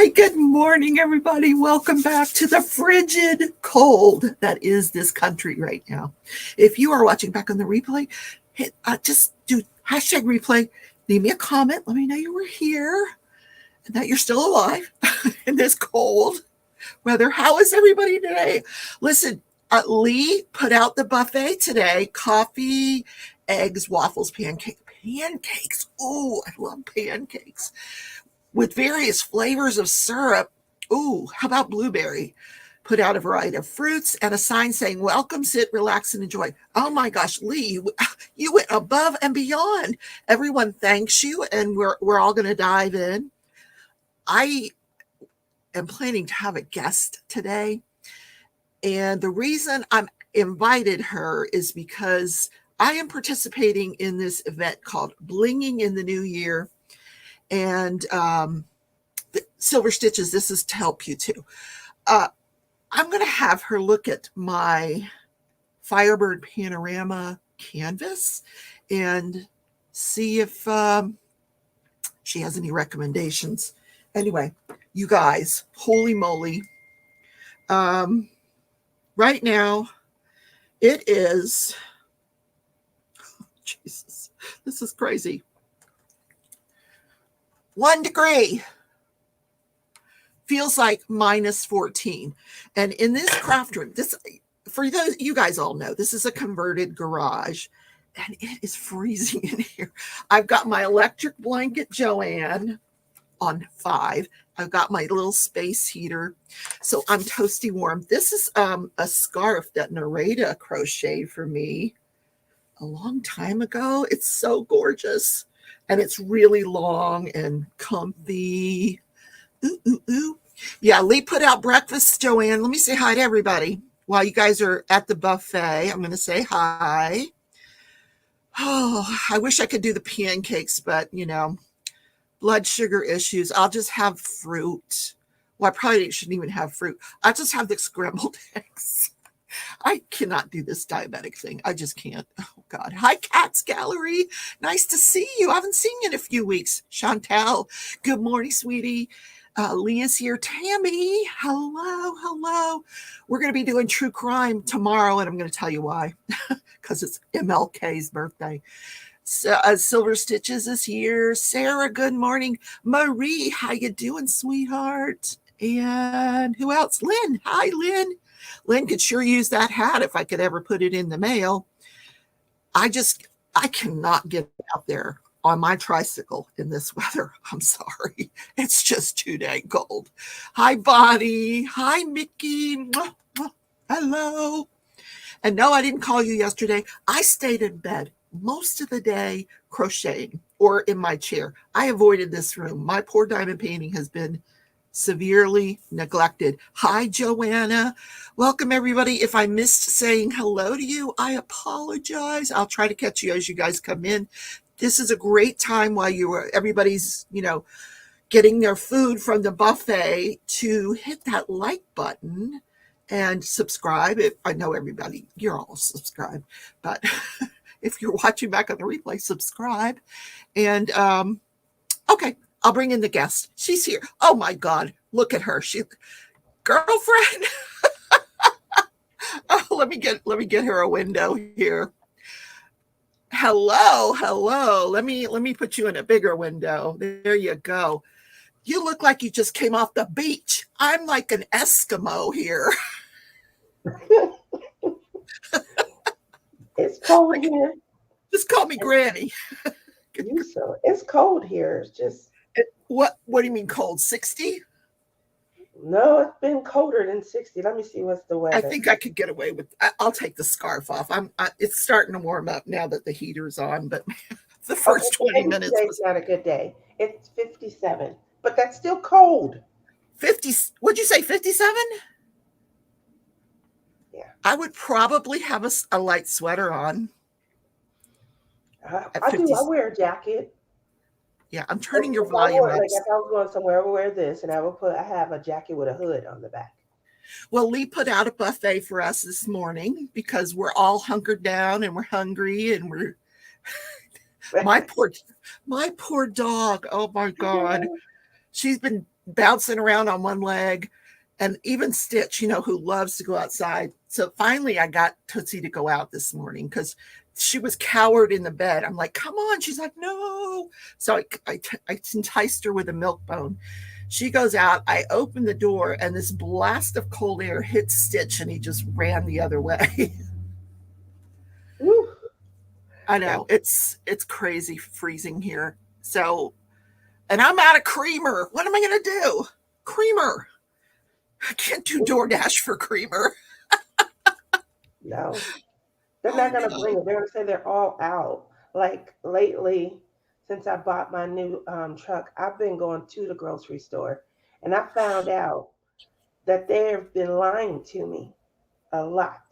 Hi, good morning, everybody. Welcome back to the frigid cold that is this country right now. If you are watching back on the replay, just do hashtag replay. Leave me a comment. Let me know you were here and that you're still alive in this cold weather. How is everybody today? Listen, Lee put out the buffet today. Coffee, eggs, waffles, pancakes. Oh, I love pancakes. With various flavors of syrup. Ooh, how about blueberry? Put out a variety of fruits and a sign saying, welcome, sit, relax, and enjoy. Oh my gosh, Lee, you went above and beyond. Everyone thanks you, and we're all going to dive in. I am planning to have a guest today, and the reason I'm invited her is because I am participating in this event called Blinging in the New Year. And Silver Stitches, this is to help you too. I'm going to have her look at my Firebird Panorama canvas and see if she has any recommendations. Anyway, you guys, holy moly. Right now, it is, Jesus, this is crazy. 1 degree. Feels like minus 14. And in this craft room, this, for those, you guys all know, this is a converted garage and it is freezing in here. I've got my electric blanket Joanne on 5. I've got my little space heater. So I'm toasty warm. This is a scarf that Narrate crocheted for me a long time ago. It's so gorgeous. And it's really long and comfy. Ooh, ooh, ooh. Yeah, Lee put out breakfast, Joanne. Let me say hi to everybody. While you guys are at the buffet, I'm going to say hi. Oh, I wish I could do the pancakes, but, you know, blood sugar issues. I'll just have fruit. Well, I probably shouldn't even have fruit. I'll just have the scrambled eggs. I cannot do this diabetic thing. I just can't. Oh, God. Hi, Cats Gallery. Nice to see you. I haven't seen you in a few weeks. Chantel, good morning, sweetie. Leah's here. Tammy, hello, hello. We're going to be doing true crime tomorrow, and I'm going to tell you why. Because it's MLK's birthday. So, Silver Stitches is here. Sarah, good morning. Marie, how you doing, sweetheart? And who else? Lynn. Hi, Lynn. Lynn could sure use that hat if I could ever put it in the mail. I cannot get out there on my tricycle in this weather. I'm sorry. It's just too dang cold. Hi, Bonnie. Hi, Mickey. Hello. And no, I didn't call you yesterday. I stayed in bed most of the day crocheting or in my chair. I avoided this room. My poor diamond painting has been severely neglected. Hi, Joanna. Welcome, everybody. If I missed saying hello to you, I apologize. I'll try to catch you as you guys come in. This is a great time while everybody's, getting their food from the buffet to hit that like button and subscribe. I know everybody, you're all subscribed, but if you're watching back on the replay, subscribe. And, okay. I'll bring in the guest. She's here. Oh my God. Look at her. Girlfriend. Oh, let me get her a window here. Hello. Let me put you in a bigger window. There you go. You look like you just came off the beach. I'm like an Eskimo here. It's cold here. Just call me Granny. It's cold here. It's just what do you mean cold? 60? No, it's been colder than 60. Let me see what's the weather. I think I could get away with. I'll take the scarf off. It's starting to warm up now that the heater's on, but the first 20 minutes. Today's not a good day. It's 57, but that's still cold. 50? What'd you say? 57? Yeah. I would probably have a light sweater on. I do. I wear a jacket. Yeah, I'm turning your volume up. Like if I was going somewhere, I would wear this, and I have a jacket with a hood on the back. Well, Lee put out a buffet for us this morning because we're all hunkered down and we're hungry and we're my poor dog. Oh my God. She's been bouncing around on one leg. And even Stitch, who loves to go outside. So finally I got Tootsie to go out this morning because she was cowered in the bed. I'm like, come on. She's like, no. So I enticed her with a milk bone. She goes out. I open the door and this blast of cold air hits Stitch and he just ran the other way. I know. It's crazy freezing here. So, and I'm out of creamer. What am I going to do? Creamer. I can't do DoorDash for creamer. No, they're not going to bring it. They're going to say they're all out. Like lately, since I bought my new truck, I've been going to the grocery store, and I found out that they've been lying to me a lot.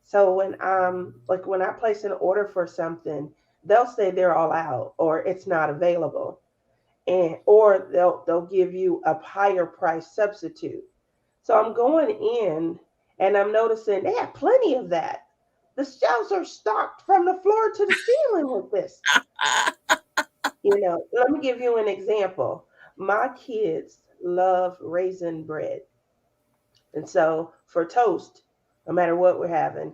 So when I place an order for something, they'll say they're all out or it's not available, and or they'll give you a higher price substitute. So I'm going in and I'm noticing they have plenty of that. The shelves are stocked from the floor to the ceiling with this. Let me give you an example. My kids love raisin bread. And so for toast, no matter what we're having,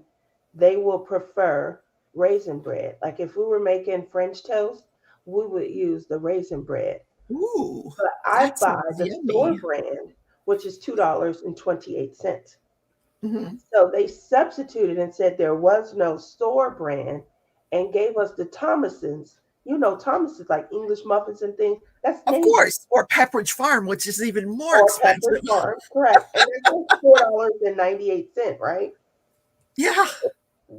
they will prefer raisin bread. Like if we were making French toast, we would use the raisin bread. Ooh, but I buy the yummy. store brand, which is $2.28. Mm-hmm. So they substituted and said there was no store brand and gave us the Thomasons. Thomasons like English muffins and things. That's of course, or Pepperidge Farm, which is even more expensive. Pepperidge Farm, correct. And it's $4.98, right? Yeah.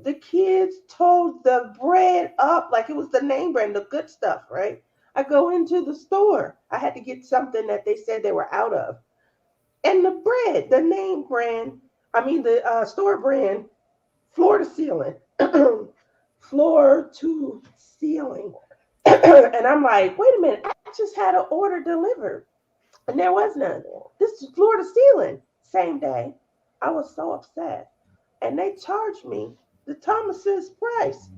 The kids told the bread up like it was the name brand, the good stuff, right? I go into the store. I had to get something that they said they were out of. And the bread, the name brand, the store brand, floor to ceiling. Floor to ceiling. And I'm like, wait a minute, I just had an order delivered. And there was none. This is floor to ceiling. Same day. I was so upset. And they charged me the Thomas's price.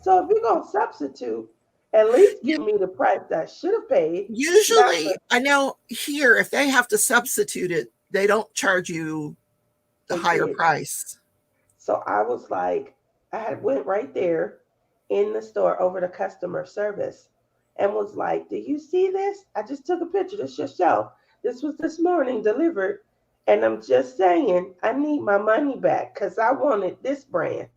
So if you're going to substitute, at least give me the price that I should have paid. Usually, I know here, if they have to substitute it, they don't charge you the higher price. So I was like, went right there in the store over to customer service and was like, do you see this? I just took a picture. This your show. This was this morning delivered. And I'm just saying, I need my money back because I wanted this brand.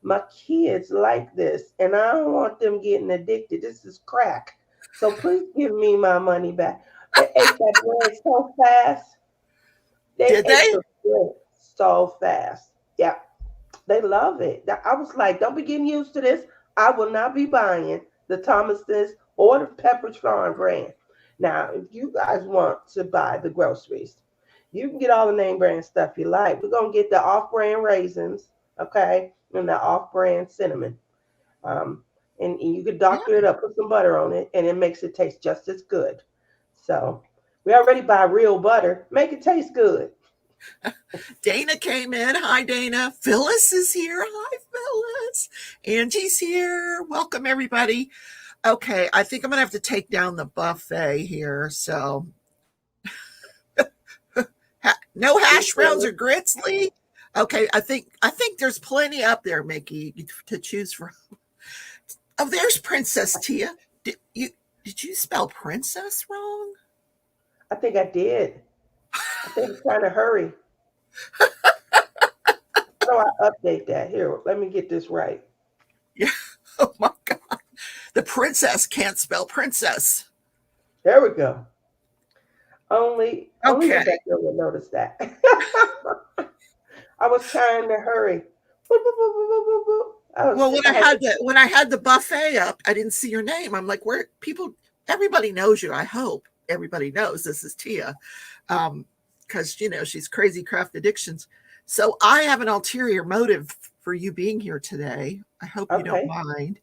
My kids like this, and I don't want them getting addicted. This is crack. So please give me my money back. They ate that bread so fast. Did they? The bread so fast. Yeah. They love it. I was like, don't be getting used to this. I will not be buying the Thomas's or the Pepperidge Farm brand. Now, if you guys want to buy the groceries, you can get all the name brand stuff you like. We're going to get the off-brand raisins, okay, and the off-brand cinnamon. And you could doctor it up, put some butter on it, and it makes it taste just as good. So we already buy real butter. Make it taste good. Dana came in. Hi, Dana. Phyllis is here. Hi, Phyllis. Angie's here. Welcome, everybody. Okay, I think I'm going to have to take down the buffet here. So, no hash browns or grits, Lee? Okay, I think there's plenty up there, Mickey, to choose from. Oh, there's Princess Tia. Did you spell princess wrong? I think I did. I think I'm trying to hurry. How do I update that? Here, let me get this right. Yeah. Oh my God. The princess can't spell princess. There we go. Only Rebecca will notice that. I was trying to hurry. Well, when I had the buffet up, I didn't see your name. I'm like, where people? Everybody knows you. I hope everybody knows this is Tia, because she's Crazy Craft Addictions. So I have an ulterior motive for you being here today. I hope you don't mind.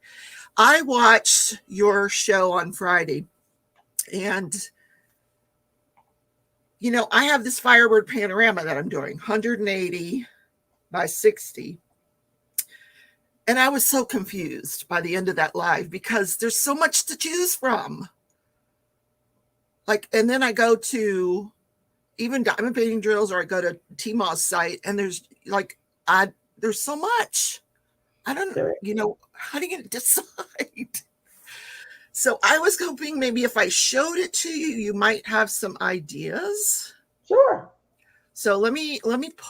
I watched your show on Friday, and I have this Firebird panorama that I'm doing, 180 by 60. And I was so confused by the end of that live because there's so much to choose from. like, and then I go to even diamond painting drills, or I go to Tmaw's site, and there's like, there's so much. I don't, how do you decide? So I was hoping maybe if I showed it to you, you might have some ideas. Sure. So let me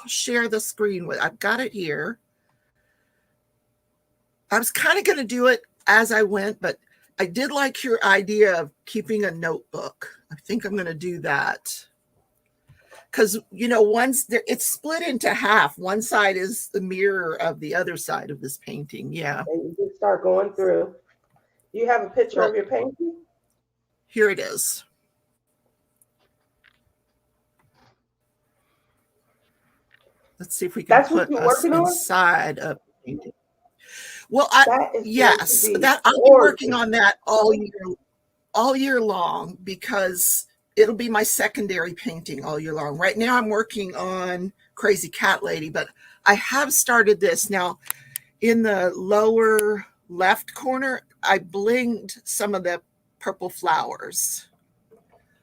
share the screen with, I've got it here. I was kind of going to do it as I went, but I did like your idea of keeping a notebook. I think I'm going to do that. Because, once it's split into half. One side is the mirror of the other side of this painting. Yeah. And you just start going through. You have a picture of your painting? Here it is. Let's see if we can put us inside of the painting. Well, yes, that I'll be working on that all year long, because it'll be my secondary painting all year long. Right now I'm working on Crazy Cat Lady, but I have started this. Now, in the lower left corner, I blinged some of the purple flowers.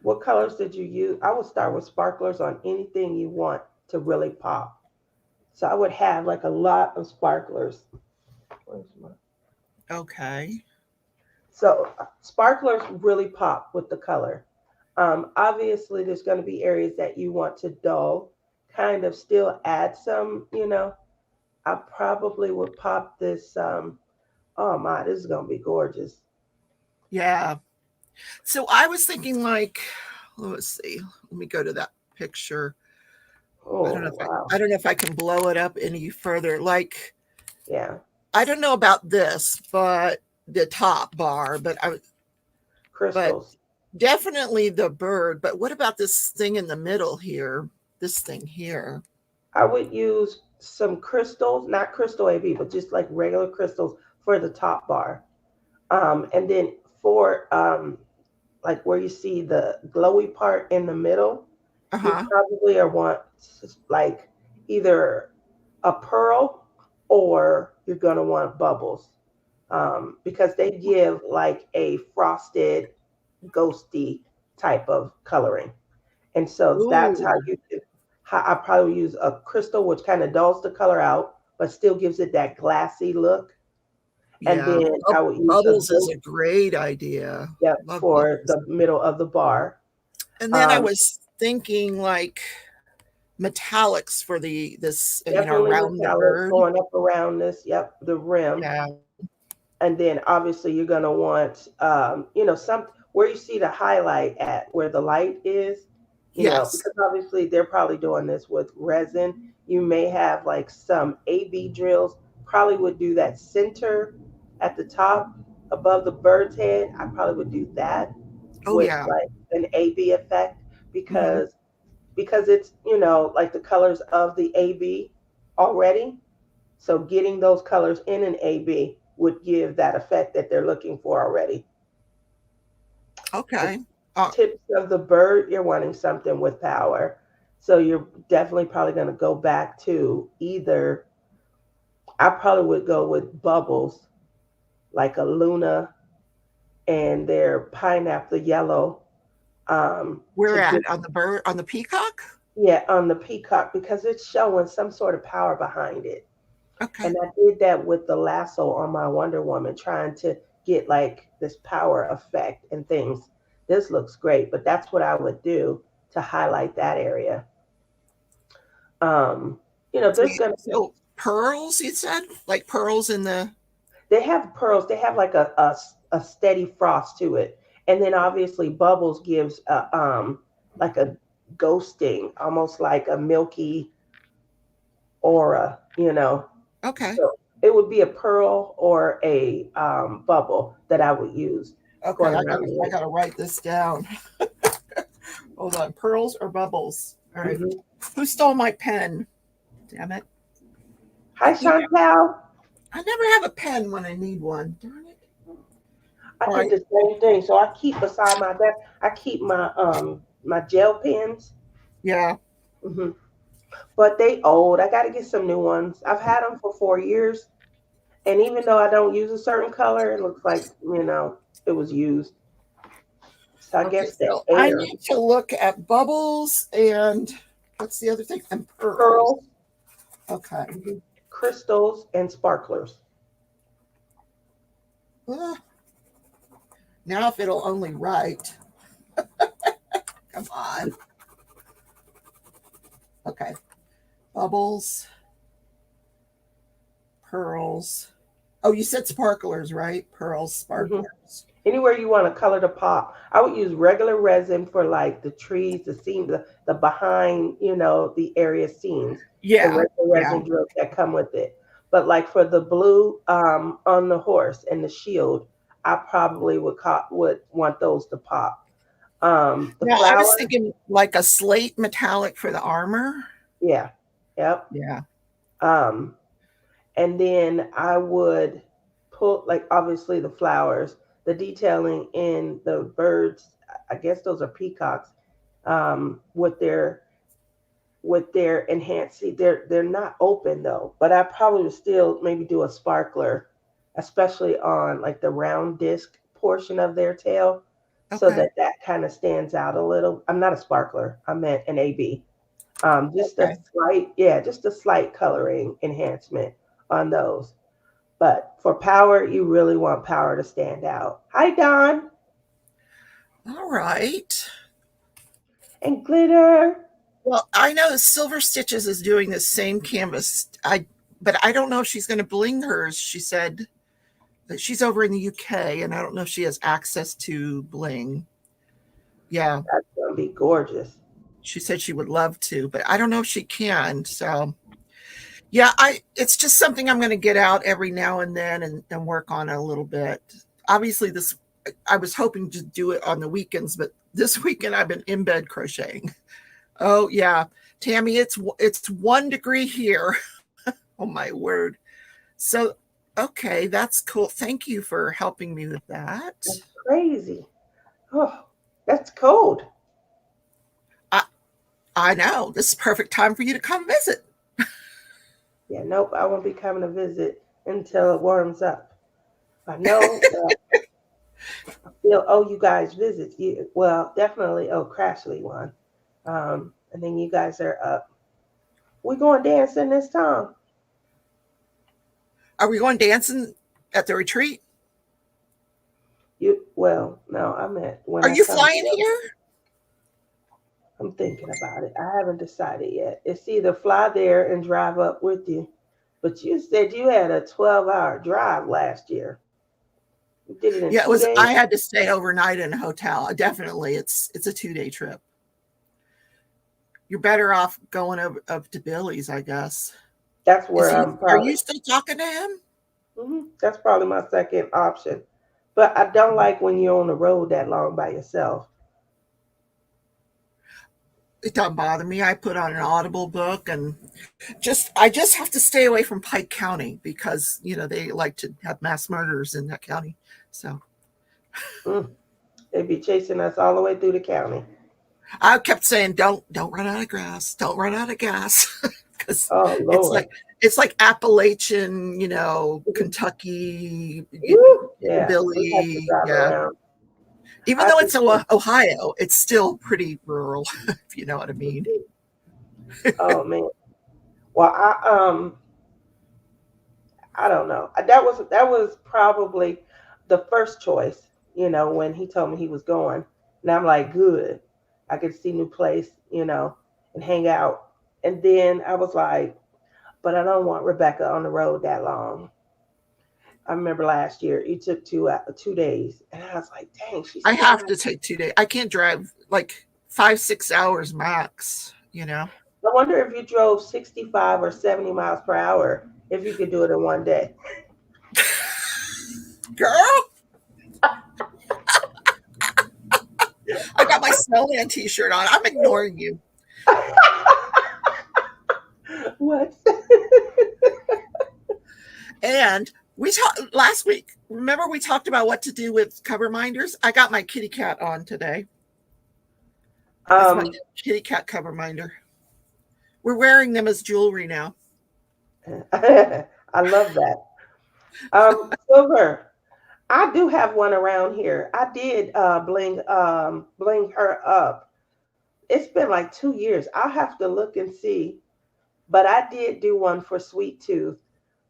What colors did you use? I would start with sparklers on anything you want to really pop. So I would have like a lot of sparklers. Okay. So sparklers really pop with the color. Obviously, there's going to be areas that you want to dull, kind of still add some, I probably would pop this. Oh my, this is going to be gorgeous. Yeah. So I was thinking, like, let's see. Let me go to that picture. Oh, I don't know if I can blow it up any further. Like, yeah. I don't know about this, but the top bar, but crystals. But definitely the bird. But what about this thing in the middle here? This thing here. I would use some crystals, not crystal AB, but just like regular crystals for the top bar. And then for like where you see the glowy part in the middle, you probably want like either a pearl or you're going to want bubbles, because they give like a frosted, ghosty type of coloring. And so that's how I probably use a crystal, which kind of dulls the color out, but still gives it that glassy look. Yeah. And then I would use bubbles is a great idea. Yeah, for the middle of the bar. And then I was thinking like metallics for this around the bird. Going up around this, the rim. Yeah. And then obviously you're gonna want some where you see the highlight at where the light is, because obviously they're probably doing this with resin. You may have like some AB drills, probably would do that center at the top above the bird's head. I probably would do that with like an AB effect, because it's like the colors of the AB already. So getting those colors in an AB would give that effect that they're looking for already. Okay. Tips of the bird, you're wanting something with power. So you're definitely probably going to go back to either, I probably would go with bubbles, like a Luna and their pineapple yellow. Where at? On the bird, on the peacock? Yeah, on the peacock, because it's showing some sort of power behind it. Okay. And I did that with the lasso on my Wonder Woman, trying to get like this power effect and things. This looks great, but that's what I would do to highlight that area. There's gonna be pearls, you said? Like pearls in the... They have pearls. They have like a steady frost to it. And then obviously bubbles gives like a ghosting, almost like a milky aura, Okay. So it would be a pearl or a bubble that I would use. Okay, I gotta write this down. Hold on. Pearls or bubbles? All right. Who stole my pen? Damn it. Hi, Chantel. I never have a pen when I need one. Darn it. I did the same thing. So I keep beside my desk, I keep my my gel pens. Yeah. But they old. I got to get some new ones. I've had them for 4 years. And even though I don't use a certain color, it looks like, it was used. So I Okay, guess the so I air. need to look at bubbles and what's the other thing? And pearls. Pearls, Okay. mhm, crystals, and sparklers. Ah, now if it'll only write. Come on. Okay. Bubbles, pearls. Oh, you said sparklers, right? Pearls, Hmm. sparklers. Anywhere you want to color the pop. I would use regular resin for like the trees, the seam, the behind, the area seams, the Yeah, regular yeah. resin drills that come with it. But like for the blue on the horse and the shield, I probably would want those to pop. The Now I was flowers, thinking like a slate metallic for the armor. yeah, yep. Yeah. Um, and then I would put like obviously the flowers, the detailing in the birds. I guess those are peacocks, with their enhanced. See, they're not open though, but I probably would still maybe do a sparkler, especially on like the round disc portion of their tail, so Okay. that kind of stands out a little. I'm not a sparkler. I meant an AB. Just a Okay. slight, yeah, just a slight coloring enhancement on those. But for power, you really want power to stand out. Hi, Don. All right. And glitter. Well, I know Silver Stitches is doing the same canvas. But I don't know if she's going to bling hers. She said that she's over in the UK, and I don't know if she has access to bling. Yeah, That's going to be gorgeous. she said she would love to, but I don't know if she can. So yeah, I it's just something I'm going to get out every now and then and work on it a little bit. Obviously, this I was hoping to do it on the weekends, but this weekend I've been in bed crocheting. Oh yeah, Tammy, it's 1 degree here. Oh my word. So okay, that's cool. Thank you for helping me with that. That's crazy. Oh, that's cold. I I know this is perfect time for you to come visit. Yeah, nope, I won't be coming to visit until it warms up. I know I still owe you guys visits. Well, definitely owe Crashley one. And then you guys are up. We going dancing this time. Are we going dancing at the retreat? Well, no, I meant when Are I you come. flying here? I'm thinking about it. I haven't decided yet. It's either fly there and drive up with you. But you said you had a 12-hour drive last year. You did it in Yeah, it two was. days? I had to stay overnight in a hotel. Definitely, it's a 2 day trip. You're better off going over up to Billy's, I guess. That's Is where he? I'm Are probably. you still talking to him? That's probably my second option. But I don't like when you're on the road that long by yourself. It doesn't bother me. I put on an Audible book and I just have to stay away from Pike County because they like to have mass murders in that county. So Mm, they be chasing us all the way through the county. I kept saying, don't run out of grass, don't run out of gas, because Oh it's Lord. like it's like Appalachian, Kentucky, Yeah, we have to Billy, drive yeah. around. Even I though it's just Ohio, it's still pretty rural, if you know what I mean. oh man. Well, I don't know. That was probably the first choice, when he told me he was going. And I'm like, good. I could see new place, and hang out. And then I was like, but I don't want Rebecca on the road that long. I remember last year it took 2 days, and I was like, dang, she I still have has. to take 2 days. I can't drive like 5, 6 hours max. I wonder if you drove 65 or 70 miles per hour, if you could do it in one day. Girl, I got my Snowland t-shirt on. I'm ignoring you. What? And we talked last week. Remember we talked about what to do with cover minders? I got my kitty cat on today. That's my um, kitty cat cover minder. We're wearing them as jewelry now. I love that. Silver. I do have one around here. I did bling her up. It's been like 2 years. I'll have to look and see. But I did do one for Sweet Tooth.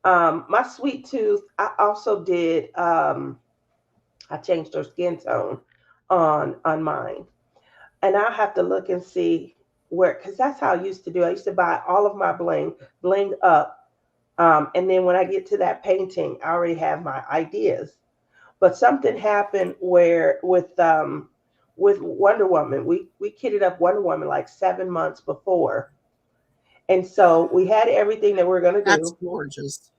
My Sweet Tooth, I also did. I changed her skin tone on mine, and I'll have to look and see where, because that's how I used to do. I used to buy all of my bling up, and then when I get to that painting, I already have my ideas. But something happened where with Wonder Woman, we kitted up Wonder Woman like 7 months before, and so we had everything that we are gonna That's do. gorgeous.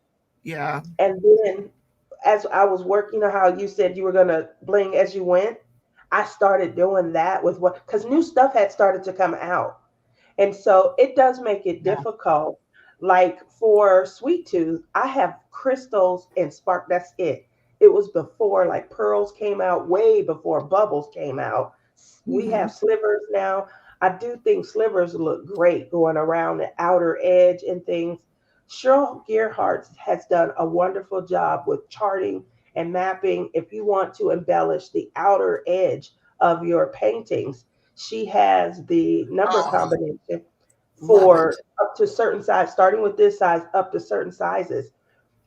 Yeah. And then as I was working, you know how you said you were gonna bling as you went, I started doing that with what, because new stuff had started to come out. And so it does make it Yeah. difficult. Like for Sweet Tooth, I have crystals and spark. That's it. It was before like pearls came out, way before bubbles came out. We Hmm. have slivers now. I do think slivers look great going around the outer edge and things. Cheryl Gearhart has done a wonderful job with charting and mapping. If you want to embellish the outer edge of your paintings, she has the number Oh, combination love for it. up to certain size, starting with this size up to certain sizes.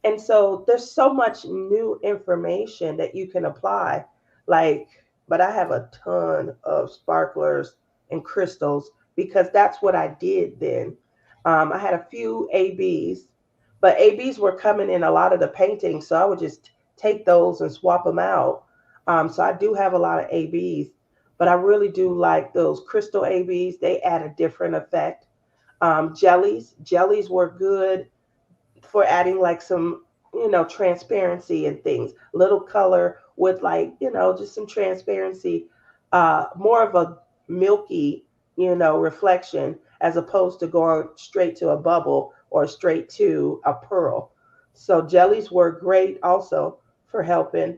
And so there's so much new information that you can apply. Like, but I have a ton of sparklers and crystals because that's what I did then. I had a few ABs, but ABs were coming in a lot of the paintings, so I would just take those and swap them out. So I do have a lot of ABs, but I really do like those crystal ABs. They add a different effect. Jellies were good for adding like some, transparency and things, little color with like, just some transparency, more of a milky, reflection as opposed to going straight to a bubble or straight to a pearl. So jellies were great also for helping,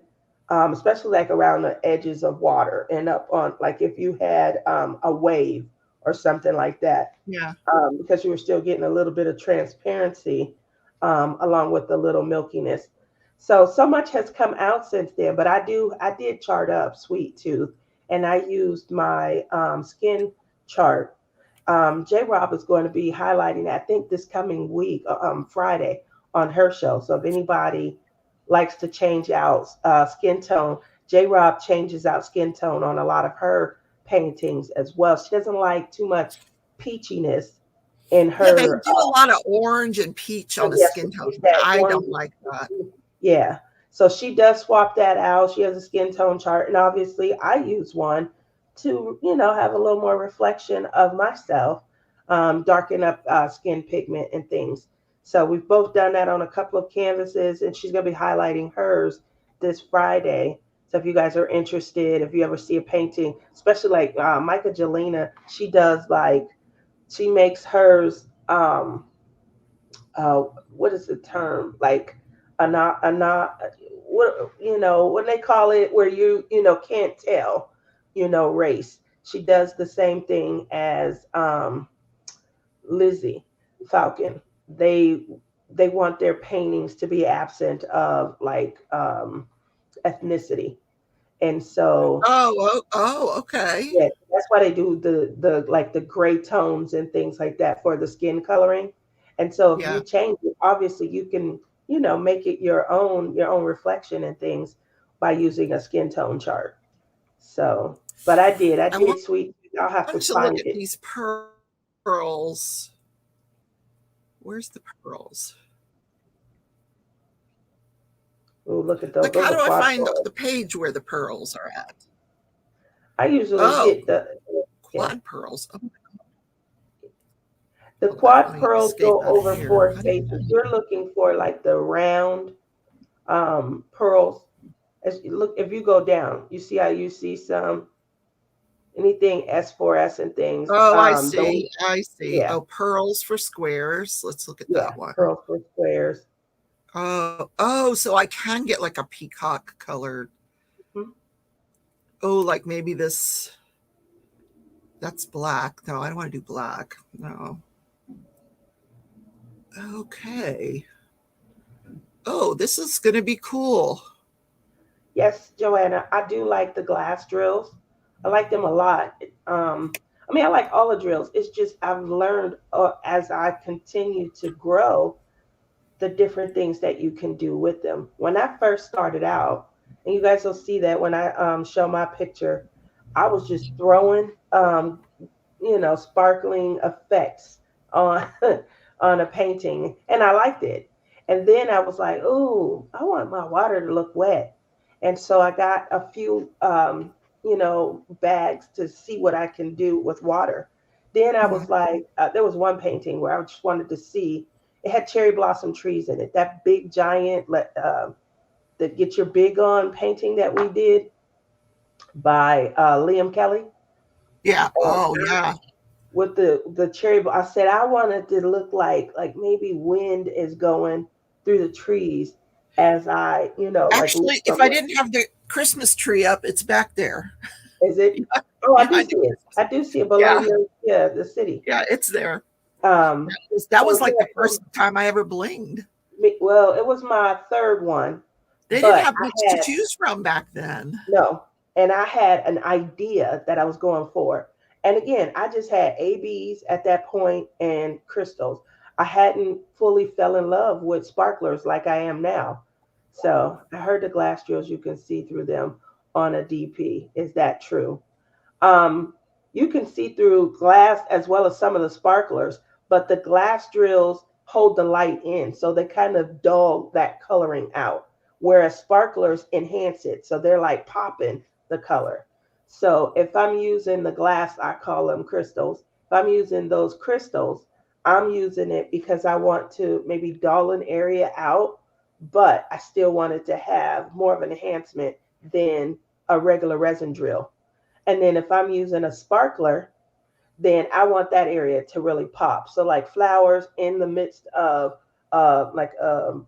especially like around the edges of water and up on, like if you had a wave or something like that, Yeah. because you were still getting a little bit of transparency, along with the little milkiness. So much has come out since then, but I did chart up Sweet Tooth, and I used my skin chart. J Rob is going to be highlighting that, I think this coming week, Friday, on her show. So if anybody likes to change out skin tone, J Rob changes out skin tone on a lot of her paintings as well. She doesn't like too much peachiness in Yeah, they her. do a lot of orange and peach on the Yes, skin tone. that I orange. don't like that. Yeah. So she does swap that out. She has a skin tone chart, and obviously I use one to, have a little more reflection of myself, darken up skin pigment and things. So we've both done that on a couple of canvases, and she's gonna be highlighting hers this Friday. So if you guys are interested, if you ever see a painting, especially like Micah Jelena, she makes hers. What is the term, like not what, when they call it where you can't tell, race. She does the same thing as Lizzie Falcon. They want their paintings to be absent of like ethnicity, and so Okay. yeah, that's why they do the like the gray tones and things like that for the skin coloring. And so if you Yeah. change it, obviously you can, make it your own reflection and things by using a skin tone chart. So, but I I did Sweet. I'll have want to to look find at it. these pearls. Where's the pearls? Ooh, look at those. Like, Those how are do I quad find pearls. the page where the pearls are at? I usually Oh, hit yeah, quad pearls. Oh, the hold on. Let quad me pearls escape go out of over here. four spaces. You're looking for like the round pearls. As you look, if you go down, you see how you see some anything S4S and things. Oh, I Those, see. I see. yeah, Oh, pearls for squares. Let's look at yeah, that one. pearls for squares. Oh, so I can get like a peacock colored. Mhm. Oh, like maybe this. That's black. No, I don't want to do black. No. Okay. Oh, this is going to be cool. Yes, Joanna, I do like the glass drills. I like them a lot. I mean, I like all the drills. It's just I've learned as I continue to grow the different things that you can do with them. When I first started out, and you guys will see that when I show my picture, I was just throwing sparkling effects on on a painting, and I liked it. And then I was like, "Ooh, I want my water to look wet," and so I got a few, bags to see what I can do with water. Then I Mhm. was like, there was one painting where I just wanted to see. It had cherry blossom trees in it. That big giant, the Get Your Big On painting that we did by Liam Kelly. Yeah. Oh, yeah. With the I said I wanted to look like maybe wind is going through the trees as I like look Actually, if from I the. didn't have the Christmas tree up, it's back there. Is it? Yeah, Oh, I yeah, do see it. I do see it below yeah, your, yeah, the city. yeah, it's there. um That so was like yeah, the first time I ever blinged. well, it was my third one, They didn't but have much I to had choose from back then. no, and I had an idea that I was going for. And again, I just had ABs at that point and crystals. I hadn't fully fell in love with sparklers like I am now. So I heard the glass drills, you can see through them on a DP. Is that true? Um, you can see through glass as well as some of the sparklers, but the glass drills hold the light in, so they kind of dull that coloring out, whereas sparklers enhance it, so they're like popping the color. So if I'm using the glass, I call them crystals. If I'm using those crystals, I'm using it because I want to maybe dull an area out, but I still wanted to have more of an enhancement than a regular resin drill. And then if I'm using a sparkler, then I want that area to really pop. So like flowers in the midst of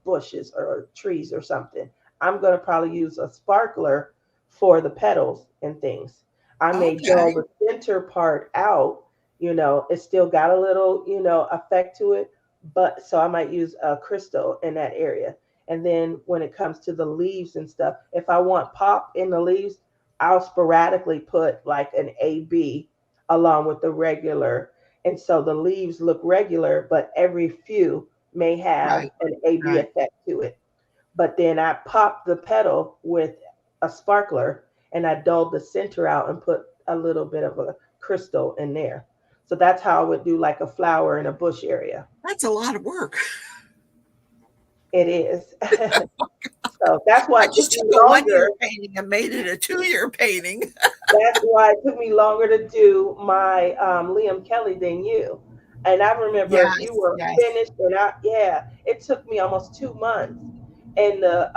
bushes or trees or something. I'm gonna probably use a sparkler for the petals and things. I may dull Okay. the center part out, it's still got a little, effect to it, but so I might use a crystal in that area. And then when it comes to the leaves and stuff, if I want pop in the leaves, I'll sporadically put like an AB along with the regular. And so the leaves look regular, but every few may have Right. an AB Right. effect to it. But then I pop the petal with a sparkler and I dulled the center out and put a little bit of a crystal in there. So that's how I would do like a flower in a bush area. That's a lot of work. It is. So that's why I it took just me took a longer. 1 year painting and made it a 2 year painting. That's why it took me longer to do my Liam Kelly than you. And I remember you Yes. were Yes. finished, and yeah, it took me almost 2 months. And the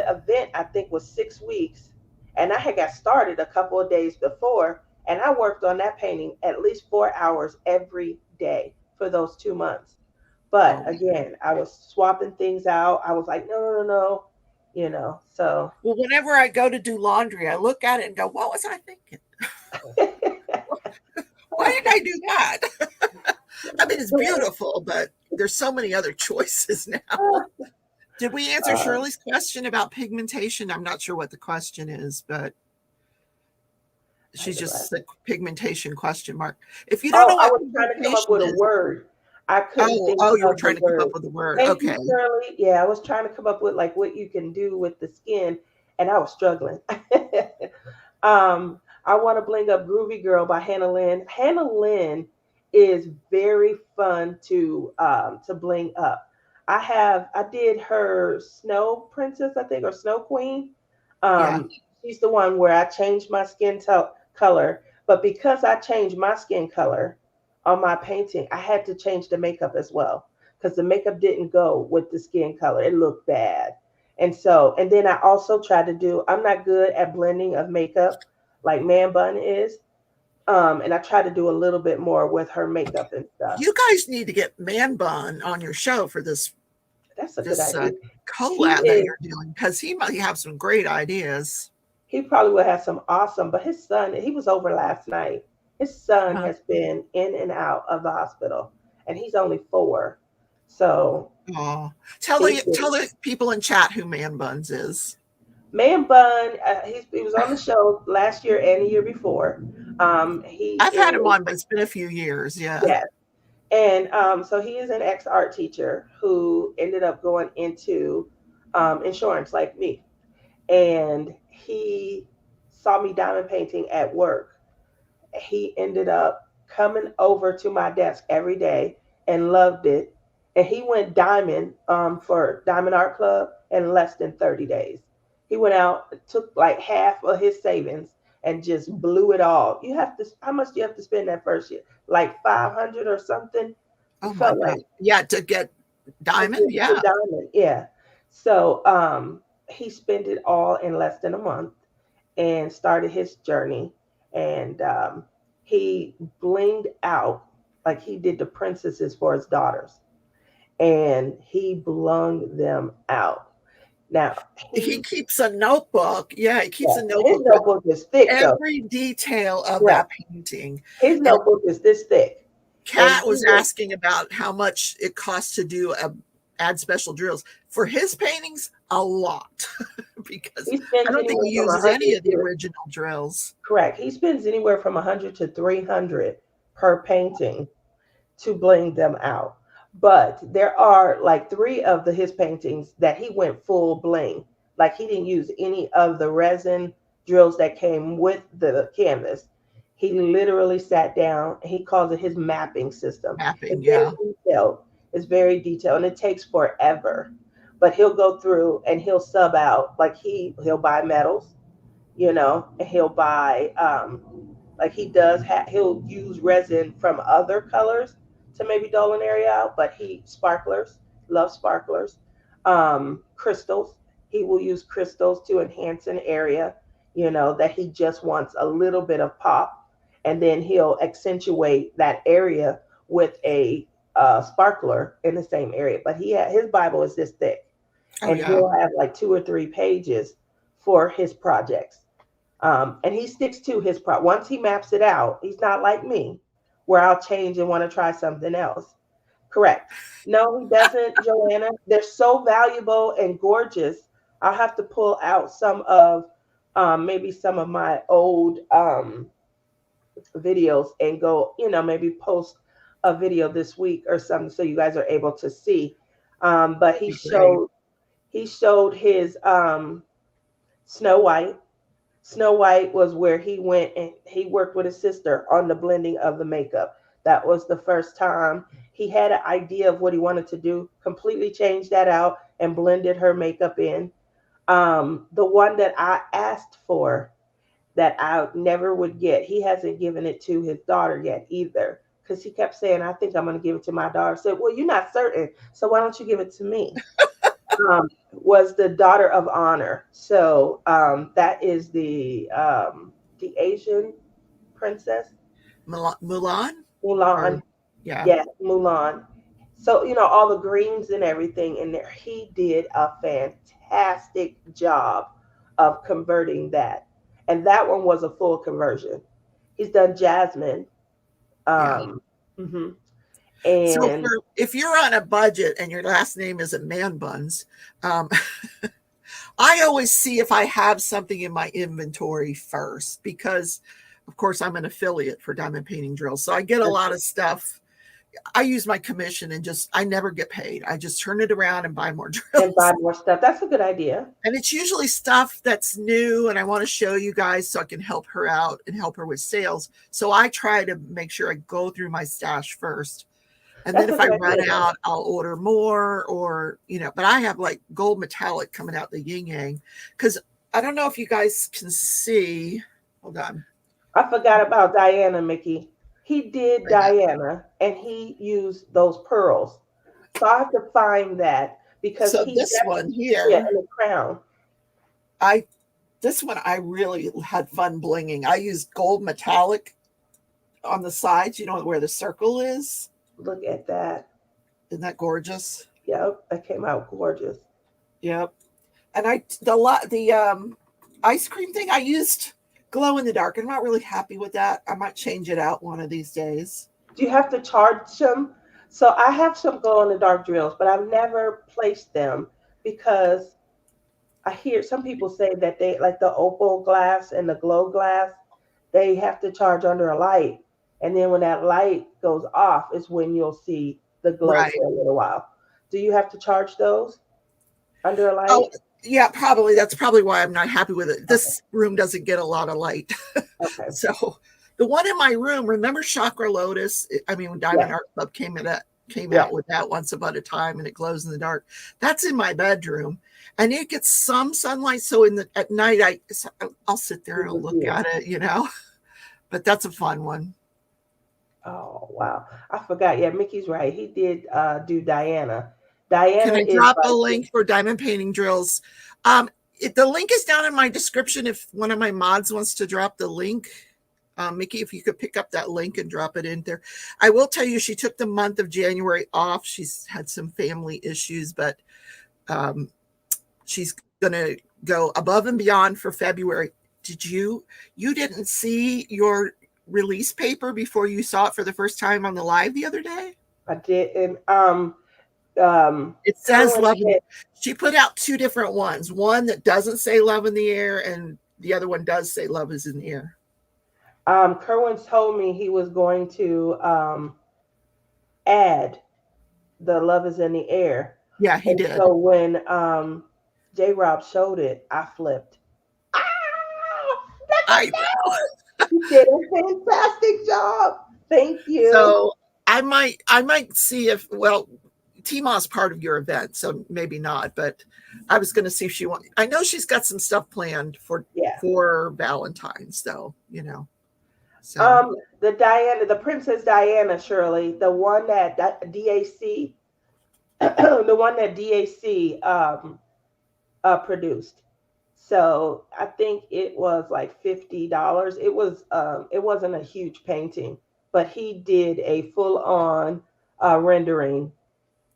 event I think was 6 weeks, and I had got started a couple of days before, and I worked on that painting at least 4 hours every day for those 2 months. But Oh, again, I was swapping things out. I was like, no, no, no, no, so. well, whenever I go to do laundry, I look at it and go, what was I thinking? Why did I do that? I mean, it's beautiful, but there's so many other choices now. Did we answer uh, Shirley's question about pigmentation? I'm not sure what the question is, but she's just said pigmentation question mark. If you don't Oh, know I what was trying to come up pigmentation with a is, word. I couldn't oh, think oh, you were of the trying to come up word. with a word. Thank you, Okay. Shirley. Yeah, I was trying to come up with like what you can do with the skin, and I was struggling. I want to bling up Groovy Girl by Hannah Lynn. Hannah Lynn is very fun to bling up. I did her Snow Princess, I think, or Snow Queen. Yeah. She's the one where I changed my color, but because I changed my skin color on my painting, I had to change the makeup as well because the makeup didn't go with the skin color. It looked bad. And then I also tried to do, I'm not good at blending of makeup like Man Bun is. And I tried to do a little bit more with her makeup and stuff. You guys need to get Man Bun on your show for That's a good this idea. He collab that is, you're doing because he might have some great ideas. he probably will have some awesome, but his son, he was over last night. His son Uh, has been in and out of the hospital, and he's only 4. So oh, it's tell the people in chat who Man Buns is. Man Bun, he was on the show last year and the year before. He I've had him is, on, but it's been a few years. Yeah. yes. And so he is an ex art teacher who ended up going into insurance like me. And he saw me diamond painting at work. He ended up coming over to my desk every day and loved it. And he went diamond for Diamond Art Club in less than 30 days. He went out, took like half of his savings and just blew it all. You have to, how much do you have to spend that first year? Like 500 or something? It Oh my felt like God. Yeah, to get to diamond. get the Yeah. diamond. Yeah. So he spent it all in less than a month and started his journey. And he blinged out like he did the princesses for his daughters, and he blung them out. Now He he, keeps a notebook. Yeah, he keeps yeah, a his notebook with notebook is thick though. every detail of Right, that painting. his And notebook is this thick, and Kat he was will, asking about how much it costs to do add special drills for his paintings. A lot, because he I spends don't think anywhere he from uses any 100 of the to, original drills. correct. He spends anywhere from 100 to 300 per painting to bling them out. But there are like three of his paintings that he went full bling. Like he didn't use any of the resin drills that came with the canvas. He literally sat down. He calls it his mapping system. Mapping, It's very yeah. detailed. It's very detailed, and it takes forever. But he'll go through and he'll sub out. Like he'll buy metals, and he'll buy like he does he'll use resin from other colors to maybe dull an area out, but he sparklers, loves sparklers. Crystals, he will use crystals to enhance an area, that he just wants a little bit of pop, and then he'll accentuate that area with a sparkler in the same area. But his Bible is this thick, Oh and yeah. he'll have like 2 or 3 pages for his projects. And he sticks to his once he maps it out, he's not like me, where I'll change and want to try something else. Correct. No, he doesn't, Joanna. They're so valuable and gorgeous. I'll have to pull out some of maybe some of my old videos and go, maybe post a video this week or something so you guys are able to see. But That'd be great. he showed his Snow White. Snow White was where he went and he worked with his sister on the blending of the makeup. That was the first time he had an idea of what he wanted to do, completely changed that out and blended her makeup in. The one that I asked for that I never would get, he hasn't given it to his daughter yet either. Because he kept saying, I think I'm going to give it to my daughter. I said, well, you're not certain. So why don't you give it to me? Was the Daughter of Honor. So that is the Asian princess, Mulan, or Mulan. yeah. Yes, Mulan. So all the greens and everything in there. He did a fantastic job of converting that, and that one was a full conversion. He's done Jasmine, Yeah. mhm, So and for if you're on a budget and your last name isn't Man Buns, um, I always see if I have something in my inventory first because, of course, I'm an affiliate for Diamond Painting Drills. So I get a lot of stuff. I use my commission and I never get paid. I just turn it around and buy more buy drills. more stuff. That's a good idea. And it's usually stuff that's new and I want to show you guys so I can help her out and help her with sales. So I try to make sure I go through my stash first. And then That's a if I good run idea, though. out, I'll order more or, but I have like gold metallic coming out the yin yang because I don't know if you guys can see. Hold on. I forgot about Diana, Mickey. He did I know. Diana and he used those pearls. So I have to find that because So he this that's, one yeah, here, in the crown. I this one I really had fun blinging. I used gold metallic on the sides, where the circle is. Look at that. Isn't that gorgeous? Yep, that came out gorgeous. Yep. And the ice cream thing I used glow in the dark. I'm not really happy with that. I might change it out one of these days. Do you have to charge them? So I have some glow in the dark drills, but I've never placed them because I hear some people say that they like the opal glass and the glow glass, they have to charge under a light. And then when that light goes off is when you'll see the glow Right. for a little while. Do you have to charge those under a Oh, light? yeah, probably. That's probably why I'm not happy with it. Okay. This room doesn't get a lot of light. Okay. So the one in my room, remember Chakra Lotus? I mean, when Diamond Yes. Art Club came out Yes. with that once upon a time and it glows in the dark. That's in my bedroom. And it gets some sunlight. So at night I'll sit there and I'll Super look cute. at it. But that's a fun one. Oh wow. I forgot. Yeah, Mickey's right. He did do Diana. Can Diana I is drop a like link for diamond painting drills? The link is down in my description if one of my mods wants to drop the link. Mickey, if you could pick up that link and drop it in there. I will tell you, she took the month of January off. She's had some family issues, but um, she's going to go above and beyond for February. You didn't see your release paper before you saw it for the first time on the live the other day? I did and It says Kerwin love. had She put out two different ones. One that doesn't say love in the air, and the other one does say love is in the air. Kerwin told me he was going to add the love is in the air. Yeah, he And did. so when J Rob showed it, I flipped. Ah, look I at know. that. You did a fantastic job. Thank you. So I might see if Tima's part of your event, so maybe not. But I was going to see if she wants. I know she's got some stuff planned for Yeah. Valentine's, though. So The Diana, the Princess Diana, Shirley, the one that DAC, the one that DAC produced. So I think it was like $50. It wasn't a huge painting, but he did a full on rendering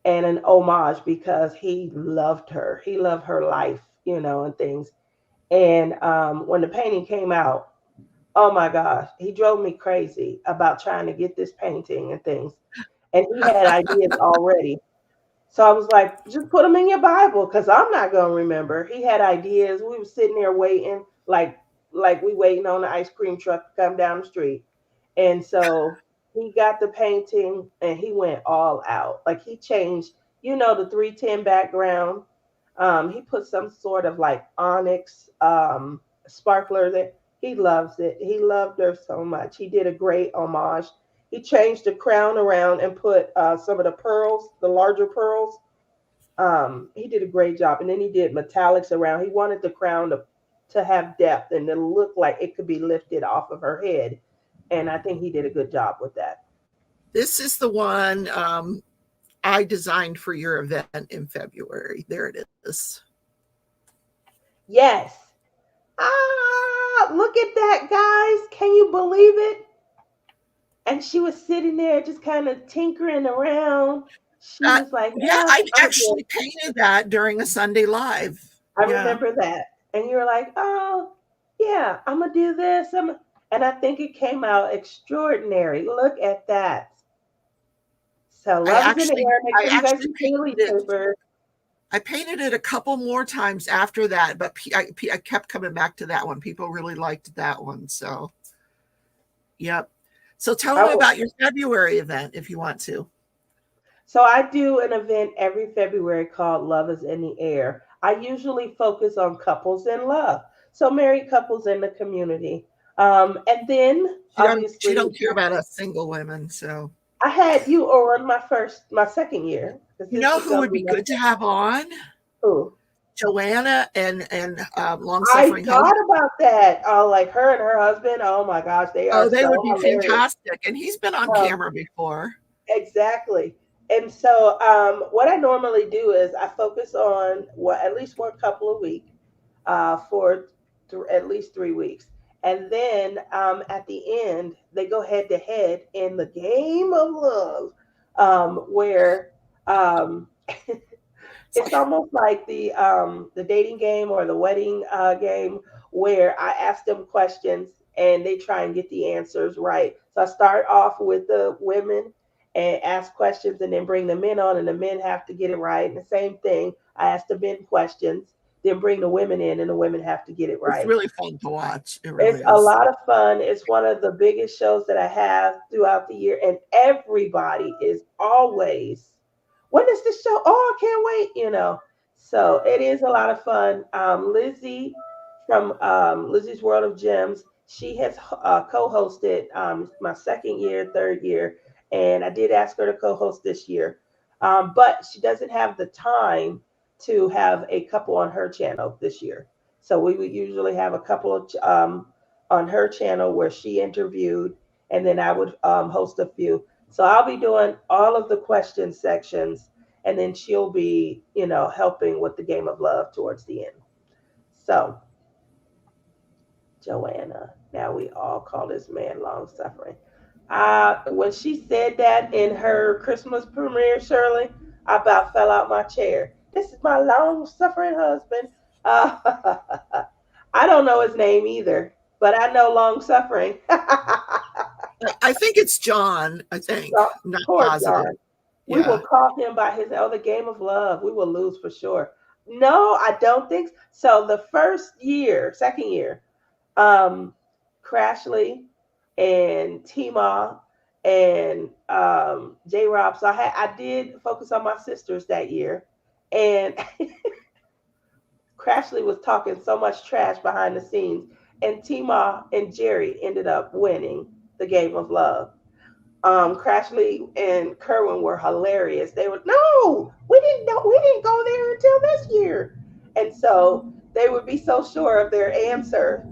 and an homage because he loved her. He loved her life, and things. And when the painting came out, oh my gosh, he drove me crazy about trying to get this painting and things. And he had ideas already. So I was like, just put them in your Bible because I'm not gonna remember. He had ideas. We were sitting there waiting, like we waiting on the ice cream truck to come down the street. And so he got the painting and he went all out. Like he changed, the 310 background. He put some sort of like onyx sparkler there. He loves it. He loved her so much. He did a great homage. He changed the crown around and put some of the pearls, the larger pearls. He did a great job. And then he did metallics around. He wanted the crown to have depth and to look like it could be lifted off of her head. And I think he did a good job with that. this is the one I designed for your event in February. There it is. Yes. Ah, look at that, guys. Can you believe it? And she was sitting there just kind of tinkering around. She Uh, was like, yeah, I I'm good. actually painted that during a Sunday live. I Yeah. remember that. And you were like, oh, yeah, I'm going to do this. And I think it came out extraordinary. Look at that. So I love is in the actually air. Make I sure you guys actually get your painted release it. paper. I painted it a couple more times after that, but I kept coming back to that one. People really liked that one. So, yep. So tell them Oh, about your February event if you want to. so I do an event every February called Love is in the Air. I usually focus on couples in love. So married couples in the community. And then She obviously don't care about us single women. So I had you on my second year because you this know was who going to would be be my good to have on? second. Joanna and long I suffering husband. thought about that. Oh, like her and her husband. Oh my gosh, they are Oh, they would so be hilarious. fantastic. And he's been on Um, camera before. exactly. And so, what I normally do is I focus on at least one couple a week for at least 3 weeks. And then at the end, they go head to head in the game of love, where um, It's it's like, almost like the dating game or the wedding game where I ask them questions and they try and get the answers right. So I start off with the women and ask questions and then bring the men on and the men have to get it right. And the same thing, I ask the men questions. then bring the women in, and the women have to get it It's right. really fun to watch. It It's really a is. lot of fun. It's one of the biggest shows that I have throughout the year, and everybody is always, when is this show? Oh, I can't wait. So it is a lot of fun. Lizzie from Lizzie's World of Gems, she has co-hosted my second year, third year, and I did ask her to co-host this year, but she doesn't have the time to have a couple on her channel this year. So we would usually have a couple of on her channel where she interviewed, and then I would host a few. So I'll be doing all of the question sections, and then she'll be, helping with the game of love towards the end. So, Joanna, now we all call this man long suffering. When she said that in her Christmas premiere, Shirley, I about fell out my chair. This is my long suffering husband. Uh, I don't know his name either, but I know long suffering. I think it's John. I think. So, I'm not poor positive. John. We will Yeah. call him by his the game of love. We will lose for sure. No, I don't think so. The first year, second year, um, Crashley and Tima and J Rob. So I did focus on my sisters that year, and Crashley was talking so much trash behind the scenes, and Tima and Jerry ended up winning the game of love. Crashley and Kerwin were hilarious. They were, no, we didn't know, we didn't go there until this year, and so they would be so sure of their answer,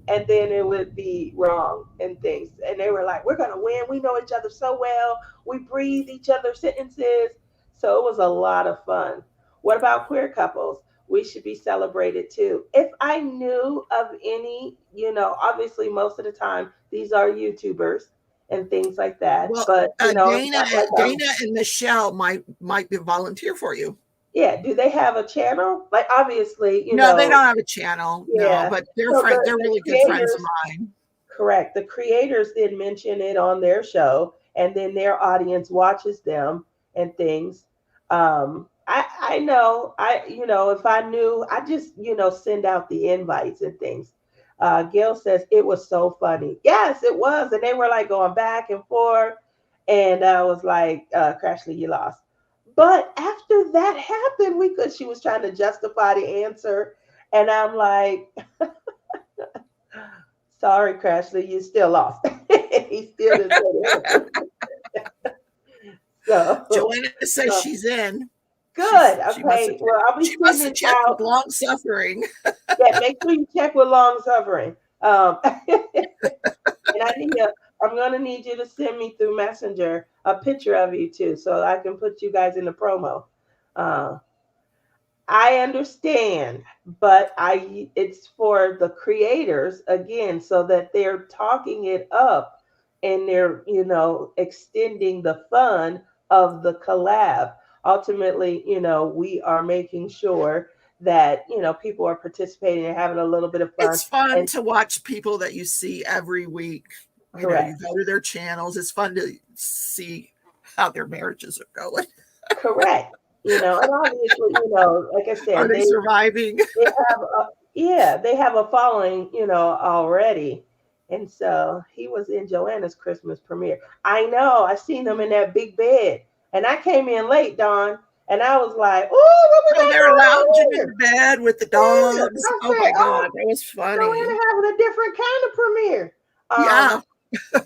and then it would be wrong and things. And they were like, we're gonna win. We know each other so well. We breathe each other's sentences. So it was a lot of fun. What about queer couples? We should be celebrated too. If I knew of any, obviously most of the time these are YouTubers and things like that. Well, But it's Dana, not like Dana and Michelle might be volunteer for you. yeah. Do they have a channel? Like obviously, No, they don't have a channel. No, yeah. but they're So friend. They're the really good friends of creators. mine. Correct. The creators then mention it on their show, and then their audience watches them and things. I know if I knew, I just send out the invites and things. Gail says it was so funny. Yes, it was, and they were like going back and forth, and I was like, Crashley, you lost. But after that happened, she was trying to justify the answer, and I'm like, sorry, Crashley, you still lost. He still didn't say the answer. So Joanna says uh, she's in. good. She must have. Okay. Well, I'll be She must sending have checked with out. long suffering. Yeah, make sure you check with long suffering. And I'm gonna need you to send me through Messenger a picture of you too, so I can put you guys in the promo. Uh, I understand, but it's for the creators again, so that they're talking it up and they're, extending the fun of the collab. Ultimately, we are making sure that, people are participating and having a little bit of fun. It's fun And to watch people that you see every week. You correct. go to their channels. It's fun to see how their marriages are going. Correct. And obviously, like I Are said, they surviving? they have they have a following, already. And so he was in Joanna's Christmas premiere. I know. I seen them in that big bed, and I came in late, Dawn, and I was like, "Oh, what was Oh, that they're going lounging on in here?" the bed with the Yeah. dogs. I Oh said, my "Oh, God, that was Joanna funny. having a different kind of premiere." Yeah,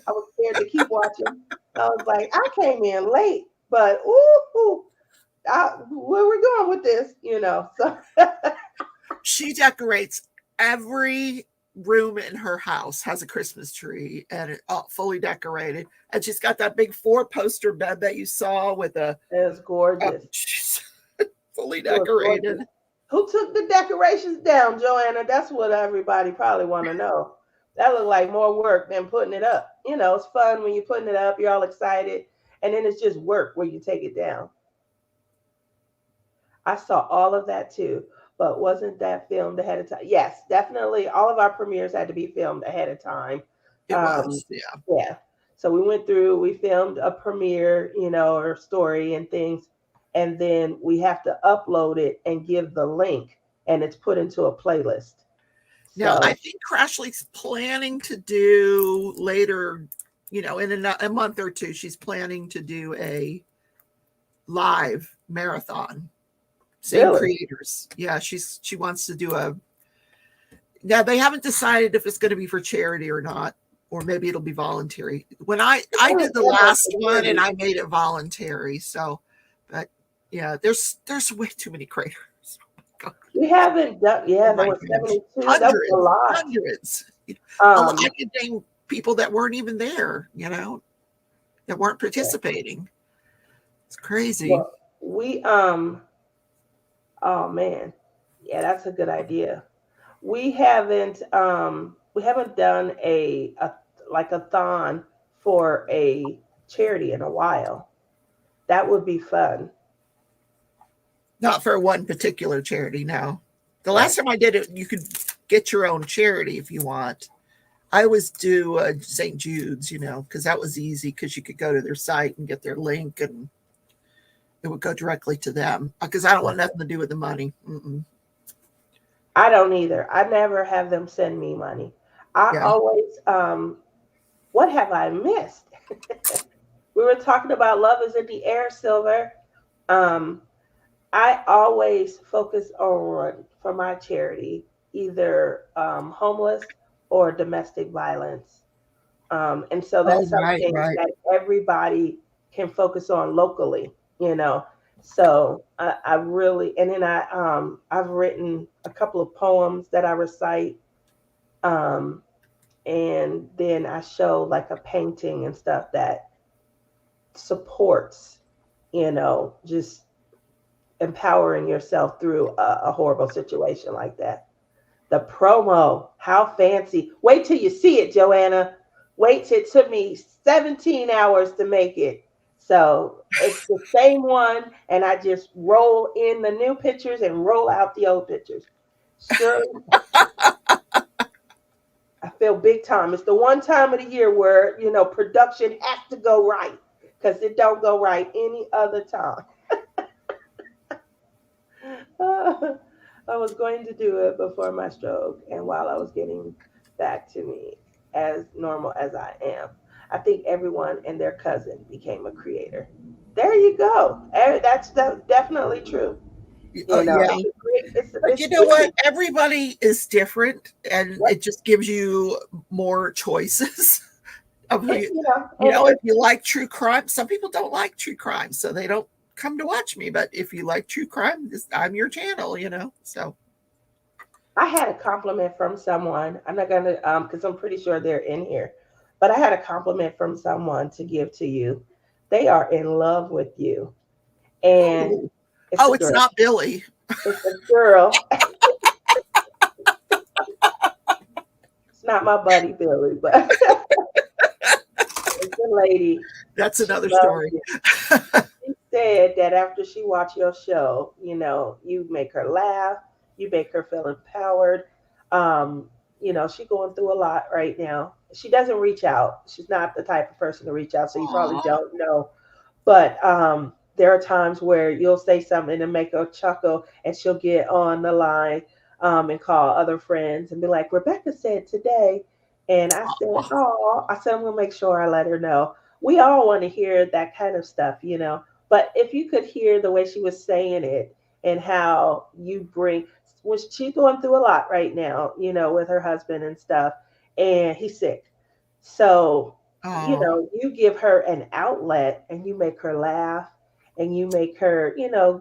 I was scared to keep watching. I was like, I came in late, but ooh, where we going with this? So she decorates every room in her house has a Christmas tree and it fully decorated. And she's got that big 4-poster bed that you saw with it was gorgeous. she's fully It was decorated. gorgeous. Who took the decorations down, Joanna? That's what everybody probably want to know. That looked like more work than putting it up. It's fun when you're putting it up, you're all excited, and then it's just work when you take it down. I saw all of that too, but wasn't that filmed ahead of time? Yes, definitely. All of our premieres had to be filmed ahead of time. It was, yeah. Yeah. So we filmed a premiere, or story and things, and then we have to upload it and give the link and it's put into a playlist. Now, I So think Crashley's planning to do later, in a month or two, she's planning to do a live marathon. Same really, creators. Yeah, she wants to do a. Now they haven't decided if it's going to be for charity or not, or maybe it'll be voluntary. When I did the last one and I made it voluntary, so, but yeah, there's way too many creators. we haven't done. Oh Yeah, there my were goodness. 72. That was a Hundreds, lot. hundreds. I Um, could name people that weren't even there, that weren't yeah. participating. It's crazy. Well, oh man, yeah, that's a good idea. We haven't done a like a thon for a charity in a while. That would be fun, Not for one particular charity, no. The last right? time I did it, you could get your own charity if you want. I always do St. Jude's, because that was easy because you could go to their site and get their link and it would go directly to them because I don't want nothing to do with the money. Mm-mm. I don't either. I never have them send me money. I Yeah. always what have I missed? We were talking about love is in the air, Silver. Um, I always focus on for my charity either homeless or domestic violence. And so Oh, that's right, something right. that everybody can focus on locally, you know. So I really, and then I've written a couple of poems that I recite, um, and then I show like a painting and stuff that supports, just empowering yourself through a horrible situation like that. The promo, how fancy. Wait till you see it, Joanna. Wait till it took me 17 hours to make it. So it's the same one, and I just roll in the new pictures and roll out the old pictures. Sure, I feel big time. It's the one time of the year where, production has to go right because it don't go right any other time. I was going to do it before my stroke and while I was getting back to me as normal as I am. I think everyone and their cousin became a creator. There you go. That's definitely true. Oh, yeah. It's a great. But It's you know great. what? Everybody is different, and Yep. it just gives you more choices of who It, you, and if you like true crime. Some people don't like true crime, so they don't come to watch me. But if you like true crime, I'm your channel. So, I had a compliment from someone. I'm not gonna because I'm pretty sure they're in here, but I had a compliment from someone to give to you. They are in love with you, and oh, it's a oh, it's girl. not Billy. It's a girl. It's not my buddy Billy, but it's a lady. That's She another loves story. you. She said that after she watched your show, you make her laugh, you make her feel empowered. Um, she going through a lot right now. She doesn't reach out. She's not the type of person to reach out, so you probably Aw. don't know. But there are times where you'll say something to make her chuckle, and she'll get on the line and call other friends and be like, "Rebecca said today," and I said, "Oh," I said, "I'm gonna make sure I let her know." We all want to hear that kind of stuff. But if you could hear the way she was saying it and how you bring, which she's going through a lot right now, with her husband and stuff, and he's sick. So Oh, you give her an outlet and you make her laugh and you make her,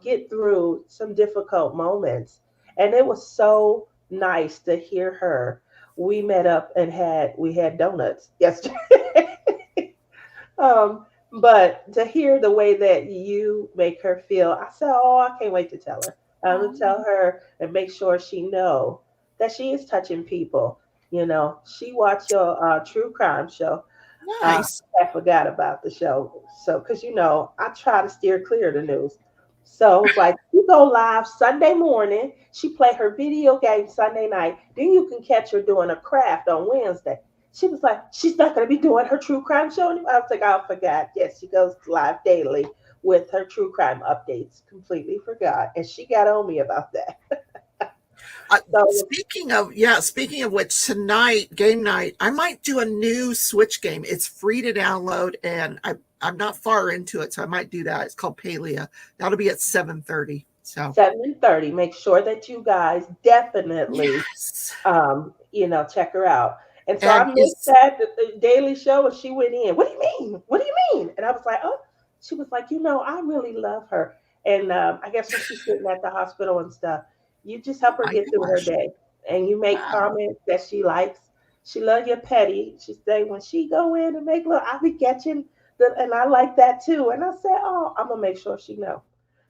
get through some difficult moments. And it was so nice to hear her. We met up and we had donuts yesterday. um, but to hear the way that you make her feel, I said, "Oh, I can't wait to tell her. I'm gonna tell her and make sure she know that she is touching people. She watched your true crime show. nice. I forgot about the show. So, because I try to steer clear of the news. So it was like, you go live Sunday morning. She play her video game Sunday night. Then you can catch her doing a craft on Wednesday. She was like, she's not going to be doing her true crime show anymore. I was like, I forgot. Yes, she goes live daily with her true crime updates. Completely forgot. And she got on me about that. So speaking of which, tonight, game night, I might do a new Switch game. It's free to download, and I'm not far into it, so I might do that. It's called Palea. That'll be at 7:30. So 7:30. Make sure that you guys definitely yes, check her out. And so I and missed is that the Daily Show, and she went in. What do you mean? What do you mean? And I was like, oh, she was like, I really love her. And I guess when she's sitting at the hospital and stuff, you just help her my get through her gosh, day, and you make wow, comments that she likes. She love your petty. She say when she go in and make love, I be catching and I like that too. And I said, oh, I'm gonna make sure she know.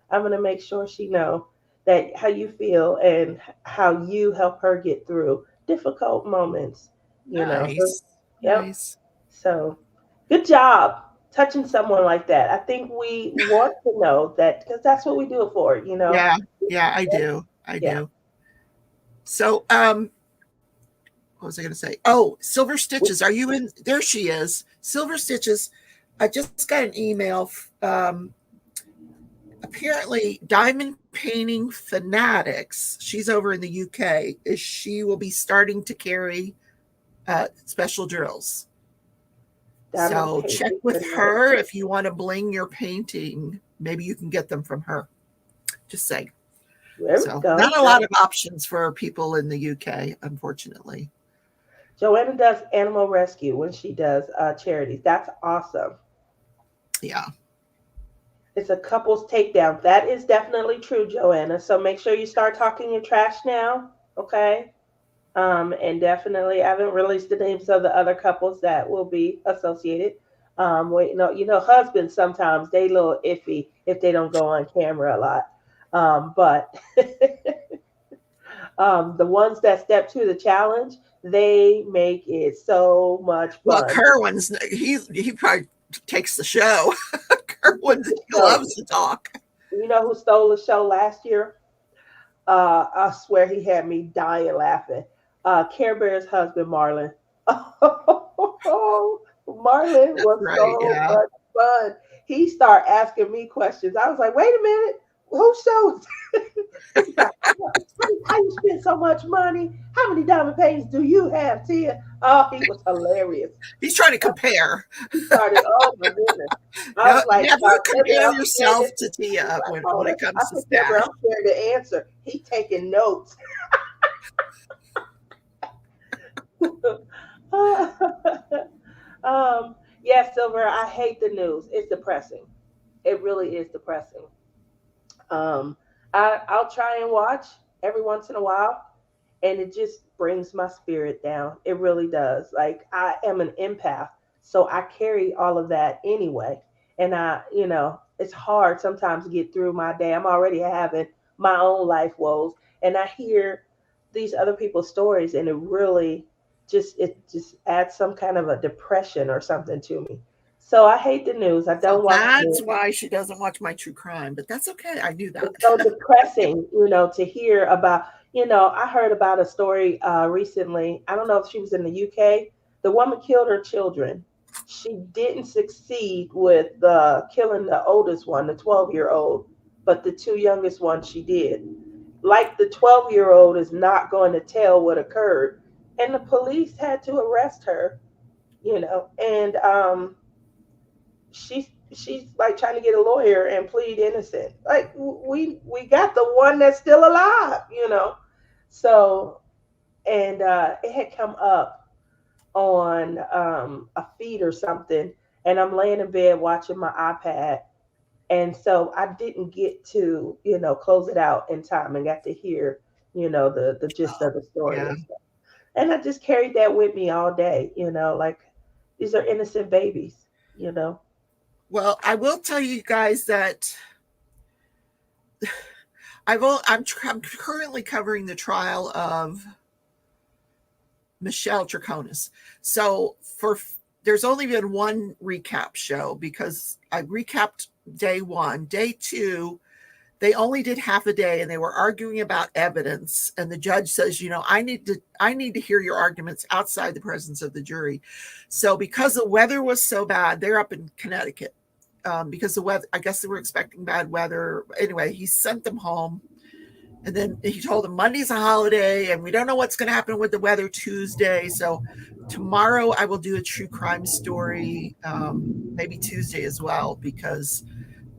I'm gonna make sure she know that how you feel and how you help her get through difficult moments. So, nice, yep. nice. So, good job touching someone like that. I think we want to know that because that's what we do it for. Yeah, yeah, I do, I Yeah. do. So, what was I going to say? Oh, Silver Stitches. Are you in? There she is. Silver Stitches. I just got an email. Apparently, Diamond Painting Fanatics, she's over in the UK, is she will be starting to carry special drills. Diamond So check painting with fanatic. her if you want to bling your painting. Maybe you can get them from her. Just saying. There we So go. not a lot of options for people in the UK, unfortunately. Joanna does animal rescue when she does charities. That's awesome. Yeah. It's a couple's takedown. That is definitely true, Joanna. So make sure you start talking your trash now, okay? And definitely, I haven't released the names of the other couples that will be associated. Husbands sometimes they a little iffy if they don't go on camera a lot. But the ones that step to the challenge, they make it so much Well, fun. Kerwin's he probably takes the show. Kerwin, he So, loves to talk. you know who stole the show last year? I swear he had me dying laughing. Care Bear's husband, Marlon. Marlon That's was right. so Yeah. much fun. He started asking me questions. I was like, wait a minute, who shows? He was like, how you spend so much money? How many diamond paintings do you have, Tia? Oh, he was hilarious. He's trying to compare. He started, oh my goodness. I No, was like, never Deborah, compare I'm scared. yourself to He's Tia like, when hold it on. I comes to said, Deborah, stat. I'm scared to answer. He taking notes. Yes, Silver, I hate the news. It's depressing. It really is depressing. Um, I'll try and watch every once in a while, and it just brings my spirit down. It really does. Like I am an empath, so I carry all of that anyway. And it's hard sometimes to get through my day. I'm already having my own life woes, and I hear these other people's stories, and it just adds some kind of a depression or something to me. So I hate the news. I So don't watch the that's news. why she doesn't watch my true crime, but that's okay. I knew that. It's so depressing, to hear about. I heard about a story recently. I don't know if she was in the UK. The woman killed her children. She didn't succeed with killing the oldest one, the 12-year-old, but the two youngest ones she did. Like the 12-year-old is not going to tell what occurred. And the police had to arrest her, and she's like trying to get a lawyer and plead innocent. Like we got the one that's still alive. So and it had come up on a feed or something, and I'm laying in bed watching my iPad, and so I didn't get to close it out in time and got to hear the gist Oh, of the story yeah. and stuff. And I just carried that with me all day. Like these are innocent babies. You know. Well, I will tell you guys that I'm currently covering the trial of Michelle Traconis. So there's only been one recap show because I recapped day one. Day two, they only did half a day and they were arguing about evidence. And the judge says, I need to hear your arguments outside the presence of the jury. So because the weather was so bad, they're up in Connecticut. Because the weather, I guess they were expecting bad weather. Anyway, he sent them home. And then he told them Monday's a holiday and we don't know what's going to happen with the weather Tuesday. So tomorrow I will do a true crime story, maybe Tuesday as well, because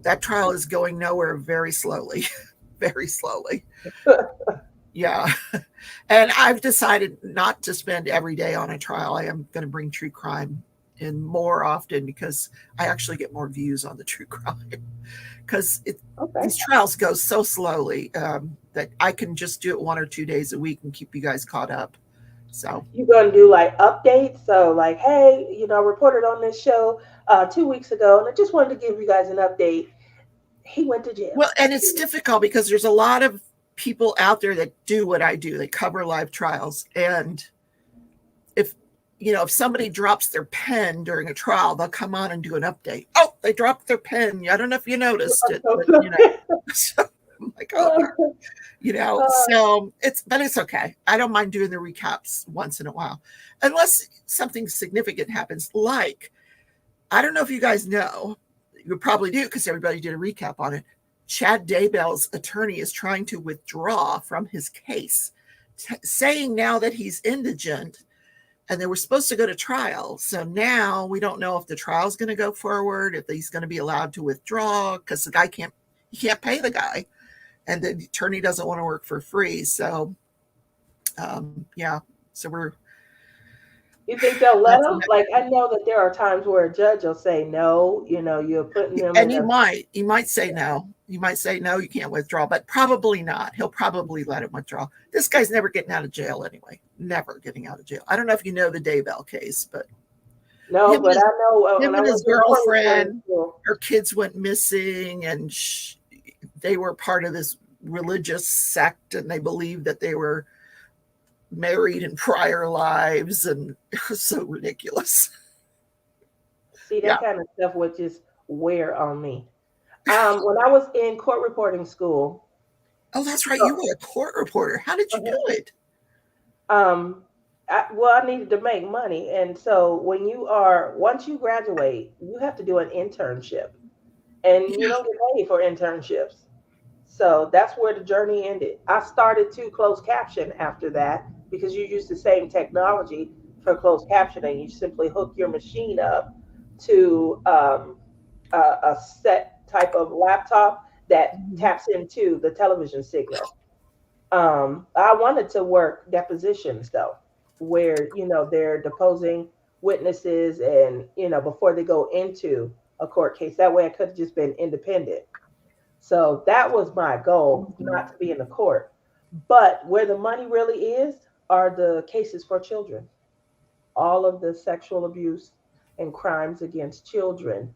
that trial is going nowhere very slowly, very slowly. Yeah. And I've decided not to spend every day on a trial. I am going to bring true crime in more often because I actually get more views on the true crime because these trials go so slowly that I can just do it 1 or 2 days a week and keep you guys caught up. So you're gonna do like updates. So like, hey, I reported on this show 2 weeks ago, and I just wanted to give you guys an update. He went to jail. Well, and it's difficult because there's a lot of people out there that do what I do. They cover live trials. And if somebody drops their pen during a trial, they'll come on and do an update. Oh, they dropped their pen. I don't know if you noticed it, but so I'm like, oh, so it's okay. I don't mind doing the recaps once in a while, unless something significant happens. Like, I don't know if you guys know, you probably do because everybody did a recap on it. Chad Daybell's attorney is trying to withdraw from his case, saying now that he's indigent and they were supposed to go to trial. So now we don't know if the trial is going to go forward, if he's going to be allowed to withdraw because the guy can't pay the guy and the attorney doesn't want to work for free. So, so we're. You think they'll let him? Like, I know that there are times where a judge will say no, you're putting them and he might say no. He might say no, you can't withdraw, but probably not. He'll probably let him withdraw. This guy's never getting out of jail anyway. Never getting out of jail. I don't know if you know the Daybell case, but no, but I know him and his girlfriend, her kids went missing, and they were part of this religious sect, and they believed that they were married in prior lives, and it was so ridiculous. See, that kind of stuff would just wear on me. When I was in court reporting school. Oh, that's right. You were a court reporter. How did you do it? I needed to make money. And so once you graduate, you have to do an internship. And you don't get paid for internships. So that's where the journey ended. I started to close caption after that because you use the same technology for closed captioning. You simply hook your machine up to a set type of laptop that taps into the television signal. I wanted to work depositions though, where they're deposing witnesses and before they go into a court case. That way I could have just been independent. So that was my goal, not to be in the court. But where the money really is are the cases for children. All of the sexual abuse and crimes against children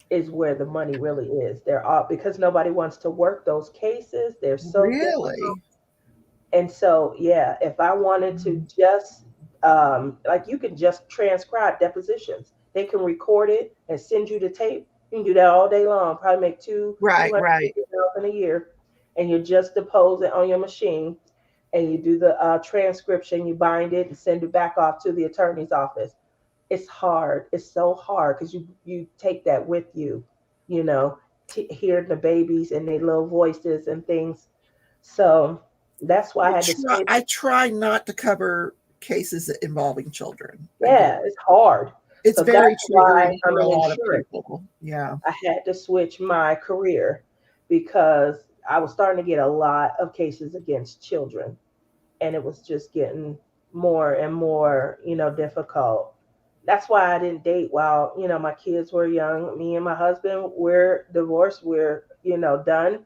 is where the money really is. They're all because nobody wants to work those cases. They're so really difficult. And so, if I wanted to just like you can just transcribe depositions. They can record it and send you the tape. You can do that all day long. Probably make $200,000 a year, and you just depose it on your machine, and you do the transcription. You bind it and send it back off to the attorney's office. It's hard. It's so hard because you take that with you, hearing the babies and their little voices and things. So that's why I try not to cover cases involving children. Yeah, it's hard. It's very triggering for a lot of people. Yeah. I had to switch my career because I was starting to get a lot of cases against children, and it was just getting more and more, difficult. That's why I didn't date while, my kids were young. Me and my husband, we're divorced. We're, done.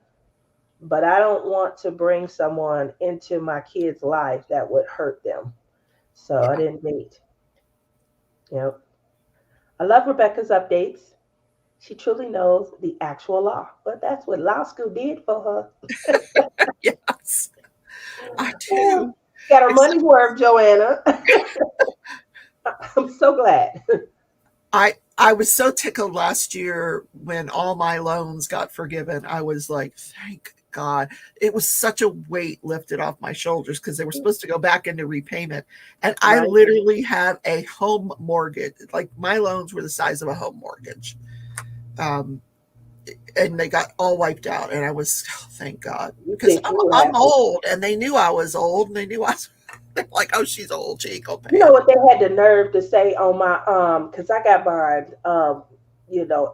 But I don't want to bring someone into my kids' life that would hurt them. So I didn't date. Yep. I love Rebecca's updates. She truly knows the actual law. But that's what law school did for her. Yes. I do. Got her money worth, Joanna. I'm so glad. I was so tickled last year when all my loans got forgiven. I was like, thank God. It was such a weight lifted off my shoulders because they were supposed to go back into repayment. And I literally have a home mortgage. Like my loans were the size of a home mortgage. and they got all wiped out. And I was, oh, thank God, You because think you were I'm happy. old, and they knew I was old, and they knew I was they're like, oh, she's old, she ain't gonna You pay know it. what they had the nerve to say on my because I got mine.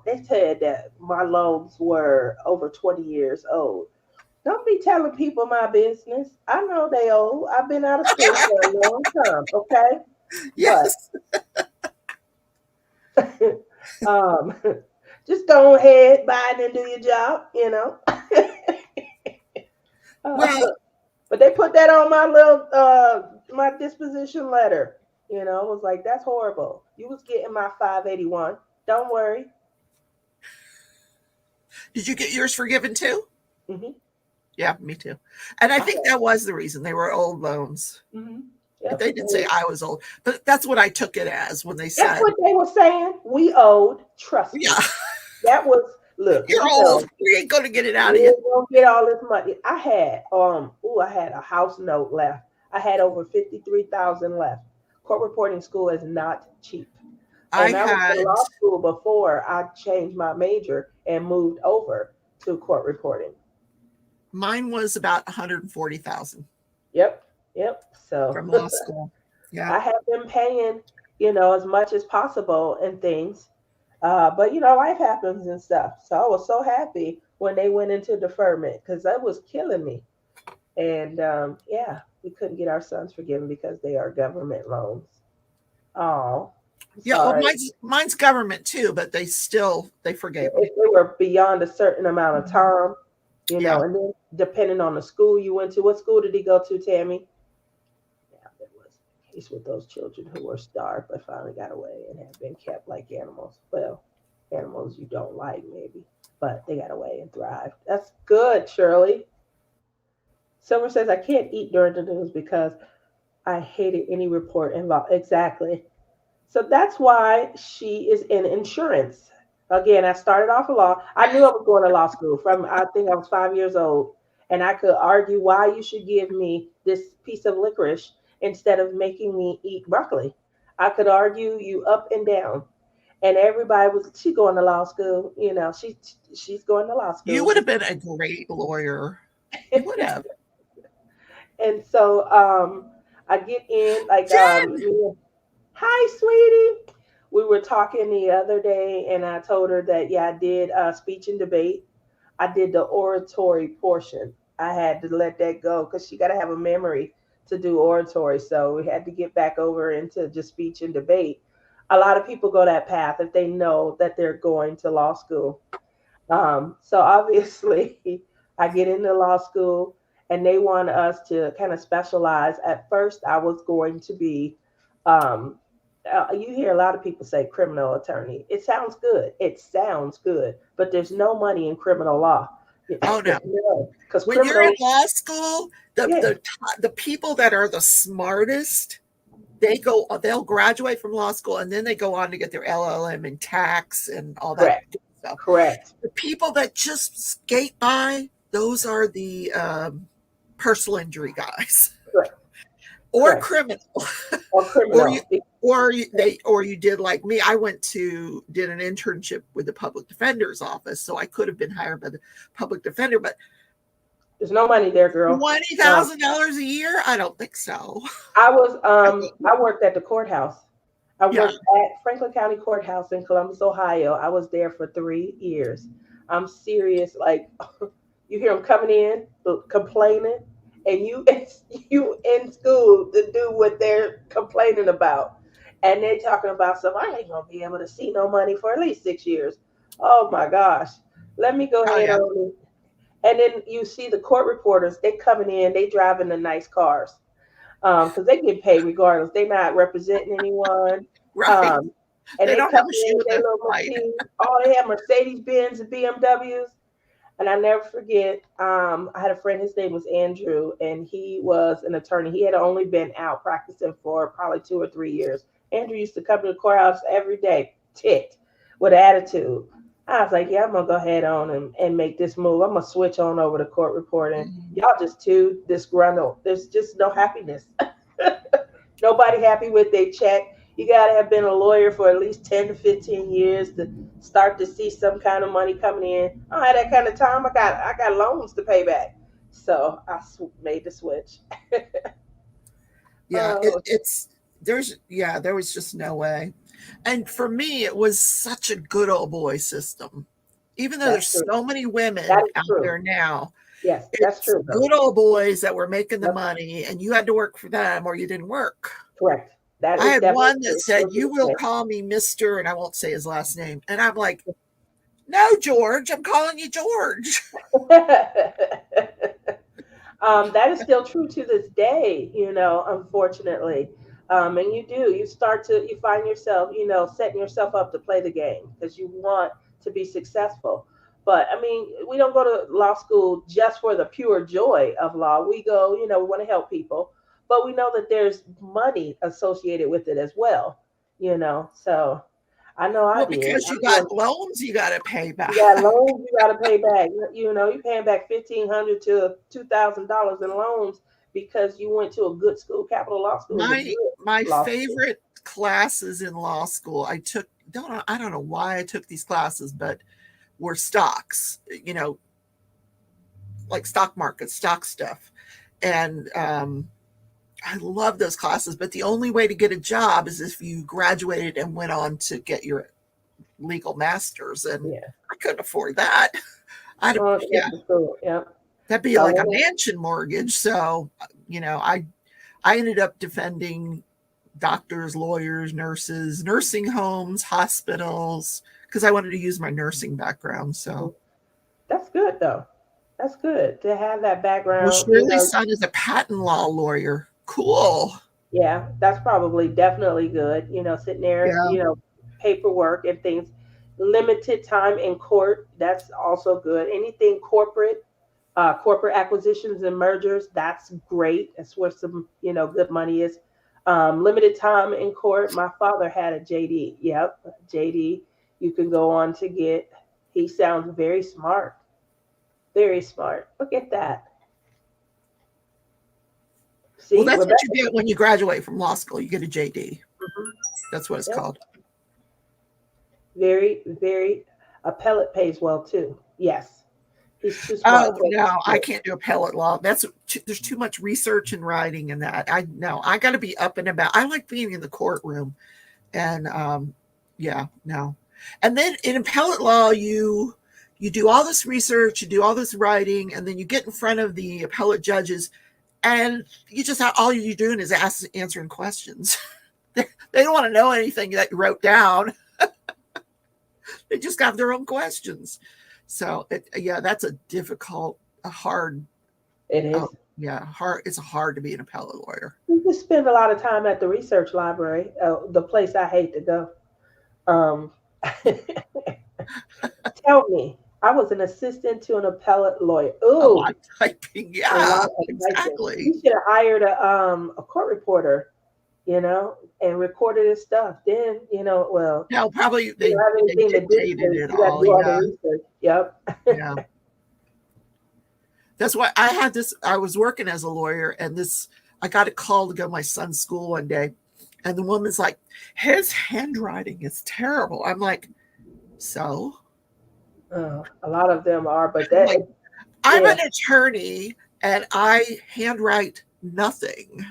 They said that my loans were over 20 years old. Don't be telling people my business. I know they old. I've been out of school for a long time, okay? But Yes. um, just go ahead, buy it and do your job. Well, But they put that on my little my disposition letter. It was like that's horrible. You was getting my 581. Don't worry. did you get yours forgiven too? Hmm. Yeah, me too. And I I think that was the reason they were old loans. hmm But Yep. they didn't say I was old. But that's what I took it as when they That's said, what they were saying. We owed. Trust yeah, me. That was look. you're We old. know We ain't gonna get it out of we you. ain't gonna get all this money. I had a house note left. I had over 53,000 left. Court reporting school is not cheap. I And I was in had law school before I changed my major and moved over to court reporting. mine was about 140,000 Yep, yep. So from law school. Yeah. I have been paying, as much as possible and things. But life happens and stuff. So I was so happy when they went into deferment because that was killing me. And yeah, we couldn't get our sons forgiven because they are government loans. Oh, I'm Yeah, well, sorry. mine's government too, but they forgave them. If they were beyond a certain amount of Mhm. time, Yeah. and then depending on the school you went to, what school did he go to, Tammy? Yeah, there was a case with those children who were starved but finally got away and have been kept like animals. Well, animals you don't like, maybe, but they got away and thrived. That's good, Shirley. Silver says, I can't eat during the news because I hated any report involved. Exactly. So that's why she is in insurance. Again, I started off in law. I knew I was going to law school from I think I was 5 years old, and I could argue why you should give me this piece of licorice instead of making me eat broccoli. I could argue you up and down, and everybody was she going to law school. She's going to law You school. would have been a great lawyer. You would have. And so I get in like Jen! hi, sweetie. We were talking the other day, and I told her that, yeah, I did speech and debate. I did the oratory portion. I had to let that go because she got to have a memory to do oratory. So we had to get back over into just speech and debate. A lot of people go that path if they know that they're going to law school. So obviously, I get into law school and they want us to kind of specialize. At first, I was going to be, um, you hear a lot of people say criminal attorney. It sounds good. It sounds good, but there's no money in criminal law. Oh no. No, because When you're in criminal, law school, yeah, the people that are the smartest, they'll graduate from law school and then they go on to get their LLM in tax and all that correct, good stuff. correct, The people that just skate by, those are the personal injury guys correct, or correct, criminal. or or you criminal. or you did like me. I did an internship with the public defender's office, so I could have been hired by the public defender, but There's no money there, girl. $20,000 a year, I don't think so. I worked at the courthouse. I Yeah. worked at Franklin County Courthouse in Columbus, Ohio. I was there for 3 years. I'm serious. Like you hear them coming in complaining, and you you in school to do what they're complaining about, and they're talking about stuff. I ain't gonna be able to see no money for at least 6 years. Oh my gosh. Let me go Oh ahead yeah. on. And then you see the court reporters. They coming in. They driving the nice cars because they get paid regardless. They're not representing anyone. Right. Um, and They they don't come have a in shoe with in their the little fight. machine. Oh, they have Mercedes Benz and BMWs. And I never forget, I had a friend, his name was Andrew, and he was an attorney. He had only been out practicing for probably 2 or 3 years. Andrew used to come to the courthouse every day, ticked, with attitude. I was like, yeah, I'm going to go ahead on and make this move. I'm going to switch on over to court reporting. Mhm. Y'all just too disgruntled. There's just no happiness. Nobody happy with their check. You got to have been a lawyer for at least 10 to 15 years to start to see some kind of money coming in. I don't have that kind of time. I got loans to pay back. So I made the switch. Yeah, Oh, there was just no way. And for me, it was such a good old boy system. Even though that's there's true. so many That women is out true. there now, Yes, that's it's true though. good old boys that were making the Yep, money and you had to work for them or you didn't work. correct. That I is had definitely one that true. said, Those are "You the will same. call me Mr." and I won't say his last name. And I'm like, "No, George, I'm calling you George." That is still true to this day, unfortunately. And you find yourself, setting yourself up to play the game because you want to be successful. But I mean, we don't go to law school just for the pure joy of law. We go, we want to help people, but we know that there's money associated with it as well, So I know I Well, did. because you I'm doing got loans you got to pay You got back. loans you got to pay back. You're paying back $1,500 to $2,000 in loans because you went to a good school. Capital Law School is a my good my law school. favorite classes in law school I don't know why I took these classes, but were stocks, like stock market, stock stuff. And I love those classes, but the only way to get a job is if you graduated and went on to get your legal masters. And Yeah. I couldn't afford that. Oh, Yeah, that's cool. Yeah. that'd be So like a mansion mortgage. So, I ended up defending doctors, lawyers, nurses, nursing homes, hospitals, because I wanted to use my nursing background. So, that's good though. That's good to have that well, background. Shirley's son is a patent law lawyer. Cool. Yeah, that's probably definitely good. Sitting there, Yeah. paperwork and things. Limited time in court, that's also good. Anything corporate acquisitions and mergers, that's great. That's where some, good money is. Limited time in court. My father had a JD. Yep, JD. You can go on to get. He sounds very smart. Very smart. Look at that. Well, See, that's what Rebecca. you get when you graduate from law school. You get a JD. Mhm. That's what it's Yep. called. Very, very. Appellate pays well too. Yes, he's too Oh smart for no, I it. can't do appellate law. There's too much research and writing in that. I got to be up and about. I like being in the courtroom, and yeah, no. And then in appellate law, you do all this research, you do all this writing, and then you get in front of the appellate judges, and you just all you're doing is answering questions. They don't want to know anything that you wrote down. They just got their own questions. So yeah, that's a hard. It Oh is. yeah, hard. It's hard to be an appellate lawyer. We just spend a lot of time at the research library, the place I hate to go. Um, tell me, I was an assistant to an appellate lawyer. A lot Ooh, of typing. a Yeah, lot of typing. exactly. You should have hired a court reporter, and recorded his stuff. Then, well, No, probably you don't have they anything to do dictated because it you got to all. do all the Yeah, research. Yep. yeah. That's why I had this. I was working as a lawyer, and I got a call to go to my son's school one day, and the woman's like, "His handwriting is terrible." I'm like, "So?" A lot of them are, but I'm like, I'm yeah, an attorney, and I handwrite nothing.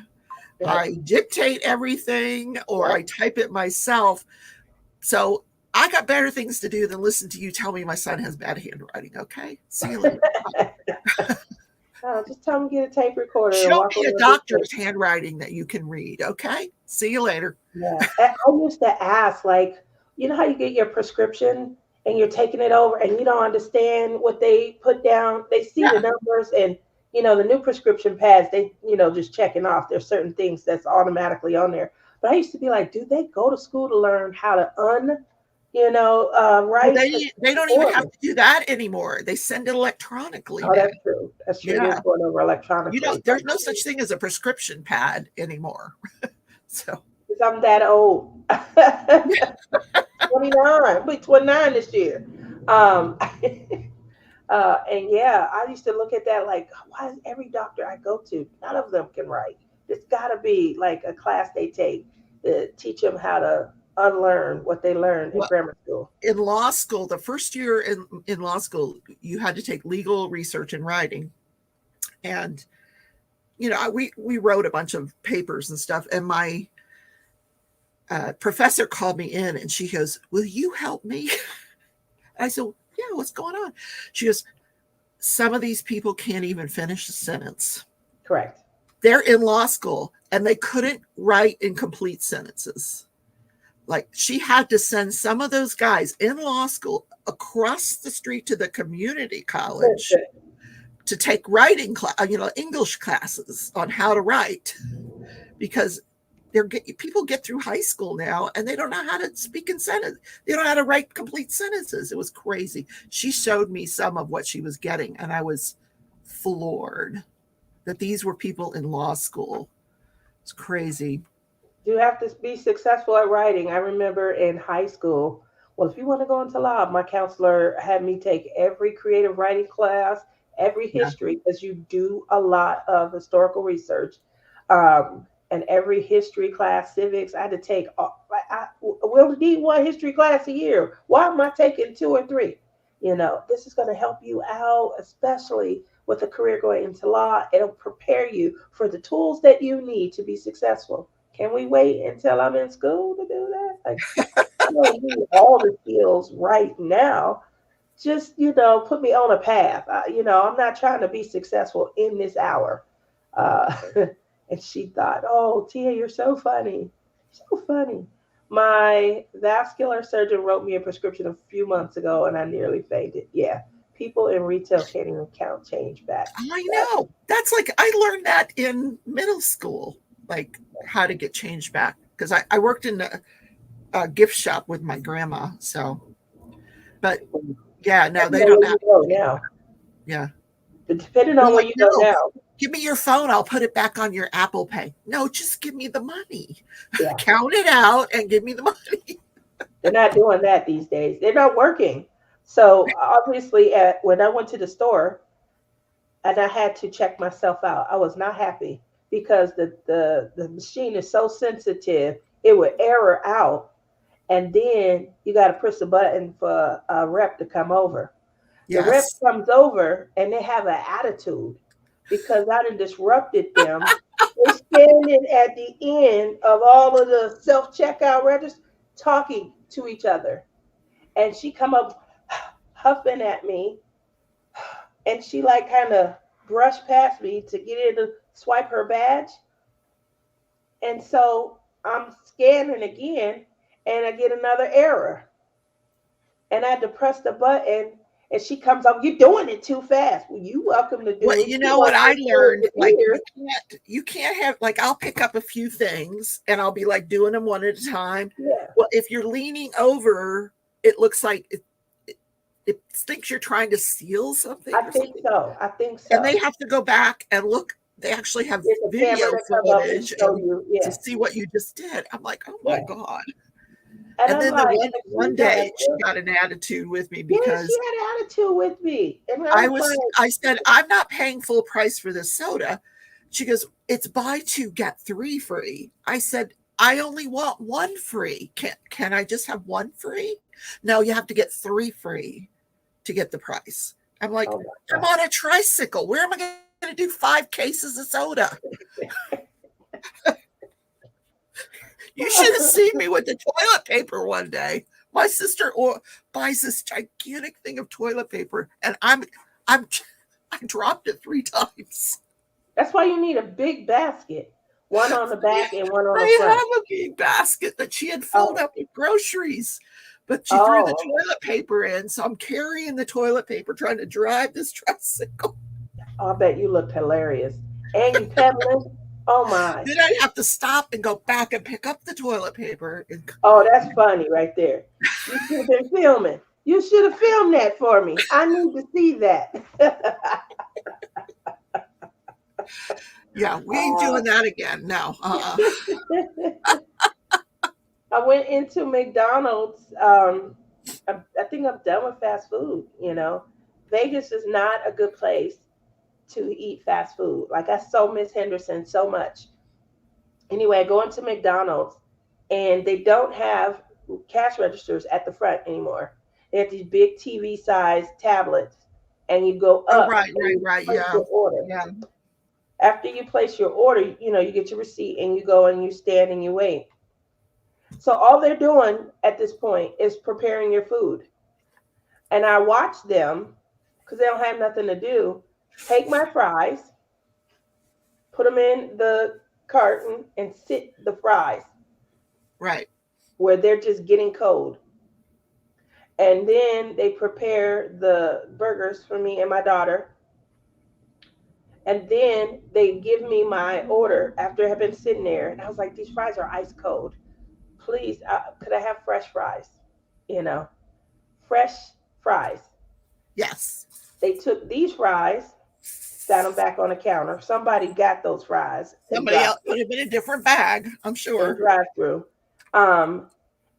yep, I dictate everything, or I yep. type it myself. So I got better things to do than listen to you tell me my son has bad handwriting. Okay, see you later. Just tell them to get a tape recorder and Show walk me a around with it. doctor's handwriting that you can read. Okay, see you later. Yeah, I used to ask, like, how you get your prescription and you're taking it over and you don't understand what they put down. They see the Yeah. numbers and the new prescription pads. They just checking off. There's certain things that's automatically on there. But I used to be like, do they go to school to learn how to Well, write? Because they it's don't even have horrible. to do that anymore. They send it electronically Oh, now. that's true. That's true. It is Yeah. going over electronically. There's no such thing as a prescription pad anymore. So, Because I'm that old. 29. I'll be 29 this year. Um, and yeah, I used to look at that like, why is every doctor I go to, none of them can write? It's got to be like a class they take. teach them how to unlearn what they learned in Well, grammar school. in law school, the first year in law school, you had to take legal research and writing. And, we wrote a bunch of papers and stuff. And my professor called me in and she goes, "Will you help me?" I said, "Yeah, what's going on?" She goes, "Some of these people can't even finish a sentence. Correct. They're in law school and they couldn't write in complete sentences." Like, she had to send some of those guys in law school across the street to the community college to take writing English classes on how to write, because people get through high school now and they don't know how to speak in sentences. They don't know how to write complete sentences. It was crazy. She showed me some of what she was getting, and I was floored that these were people in law school. It's crazy. You have to be successful at writing. I remember in high school, well, if you want to go into law, my counselor had me take every creative writing class, every Yeah. history, because you do a lot of historical research, and every history class, civics. I had to take, we'll need one history class a year. Why am I taking two or three? This is going to help you out, especially with a career going into law. It'll prepare you for the tools that you need to be successful. Can we wait until I'm in school to do that? Like, I don't need all the skills right now. Just, put me on a path. I'm not trying to be successful in this hour. Uh, and she thought, "Oh, Tia, you're so funny. So funny." My vascular surgeon wrote me a prescription a few months ago and I nearly fainted. Yeah. People in retail can't even count change back. I know. That's like, I learned that in middle school, like how to get change back. Because I worked in a gift shop with my grandma. So, but yeah, no, they Depending on don't where have. you go now. Yeah. But depending They're on where like, you go "No, now. give me your phone. I'll put it back on your Apple Pay." No, just give me the money. Yeah. Count it out and give me the money. They're not doing that these days. They're not working. So obviously, when I went to the store and I had to check myself out, I was not happy because the machine is so sensitive. It would error out, and then you got to push the button for a rep to come over. The rep Yes. comes over and they have an attitude because I done disrupted them. They're standing at the end of all of the self checkout registers talking to each other. And she come up huffing at me and she like kind of brushed past me to get in to swipe her badge. And so I'm scanning again and I get another error. And I had to press the button and she comes up, "You're doing it too fast." Well, you welcome to do What it. you You know want what I to do learned, it like, here. you can't have, like, I'll pick up a few things and I'll be like doing them one at a time. Yeah, Well, if you're leaning over, it looks like it thinks you're trying to steal something I or think something. so. I think And so. they have to go back and look. They actually have There's a camera video that come up and footage show you. to Yeah, see what you just did. I'm like, "Oh my yeah. God." And And I'm then the like, one "Excuse my day she language." got an attitude with me Yeah, she because had an attitude with me, and I was like, I said, "I'm not paying full price for this soda." She goes, "It's buy two, get three free." I said, "I only want one free. Can I just have one free?" "No, you have to get three free to get the price." I'm like, "Oh my "I'm god." on a tricycle. Where am I going to do 5 cases of soda?" You should have seen me with the toilet paper one day. My sister buys this gigantic thing of toilet paper, and I'm I dropped it 3 times. That's why you need a big basket, one on the back and one on the I front. have a big basket that she had filled Oh, up with groceries, but she threw the oh, toilet paper in, so I'm carrying the toilet paper trying to drive this tricycle. I bet you looked hilarious. And you peddling? Oh my. Then I have to stop and go back and pick up the toilet paper. Oh, that's funny right there. You should have been filming. You should have filmed that for me. I need to see that. Yeah, we ain't uh, doing that again. No. I went into McDonald's. I think I'm done with fast food. Vegas is not a good place to eat fast food. Like I so miss Henderson so much. Anyway, I go into McDonald's and they don't have cash registers at the front anymore. They have these big TV size tablets, and you go Oh, up right, and right, you right. place Yeah. your order. Yeah. After you place your order, you get your receipt and you go and you stand and you wait. So all they're doing at this point is preparing your food. And I watch them because they don't have nothing to do. Take my fries, put them in the carton, and sit the fries Right. where they're just getting cold. And then they prepare the burgers for me and my daughter. And then they give me my order after I have been sitting there. And I was like, these fries are ice cold. Please, could I have fresh fries? You know, fresh fries. Yes. They took these fries, sat them back on the counter. Somebody got those fries and Somebody else dropped put it in a different bag, I'm in sure. drive through. Um,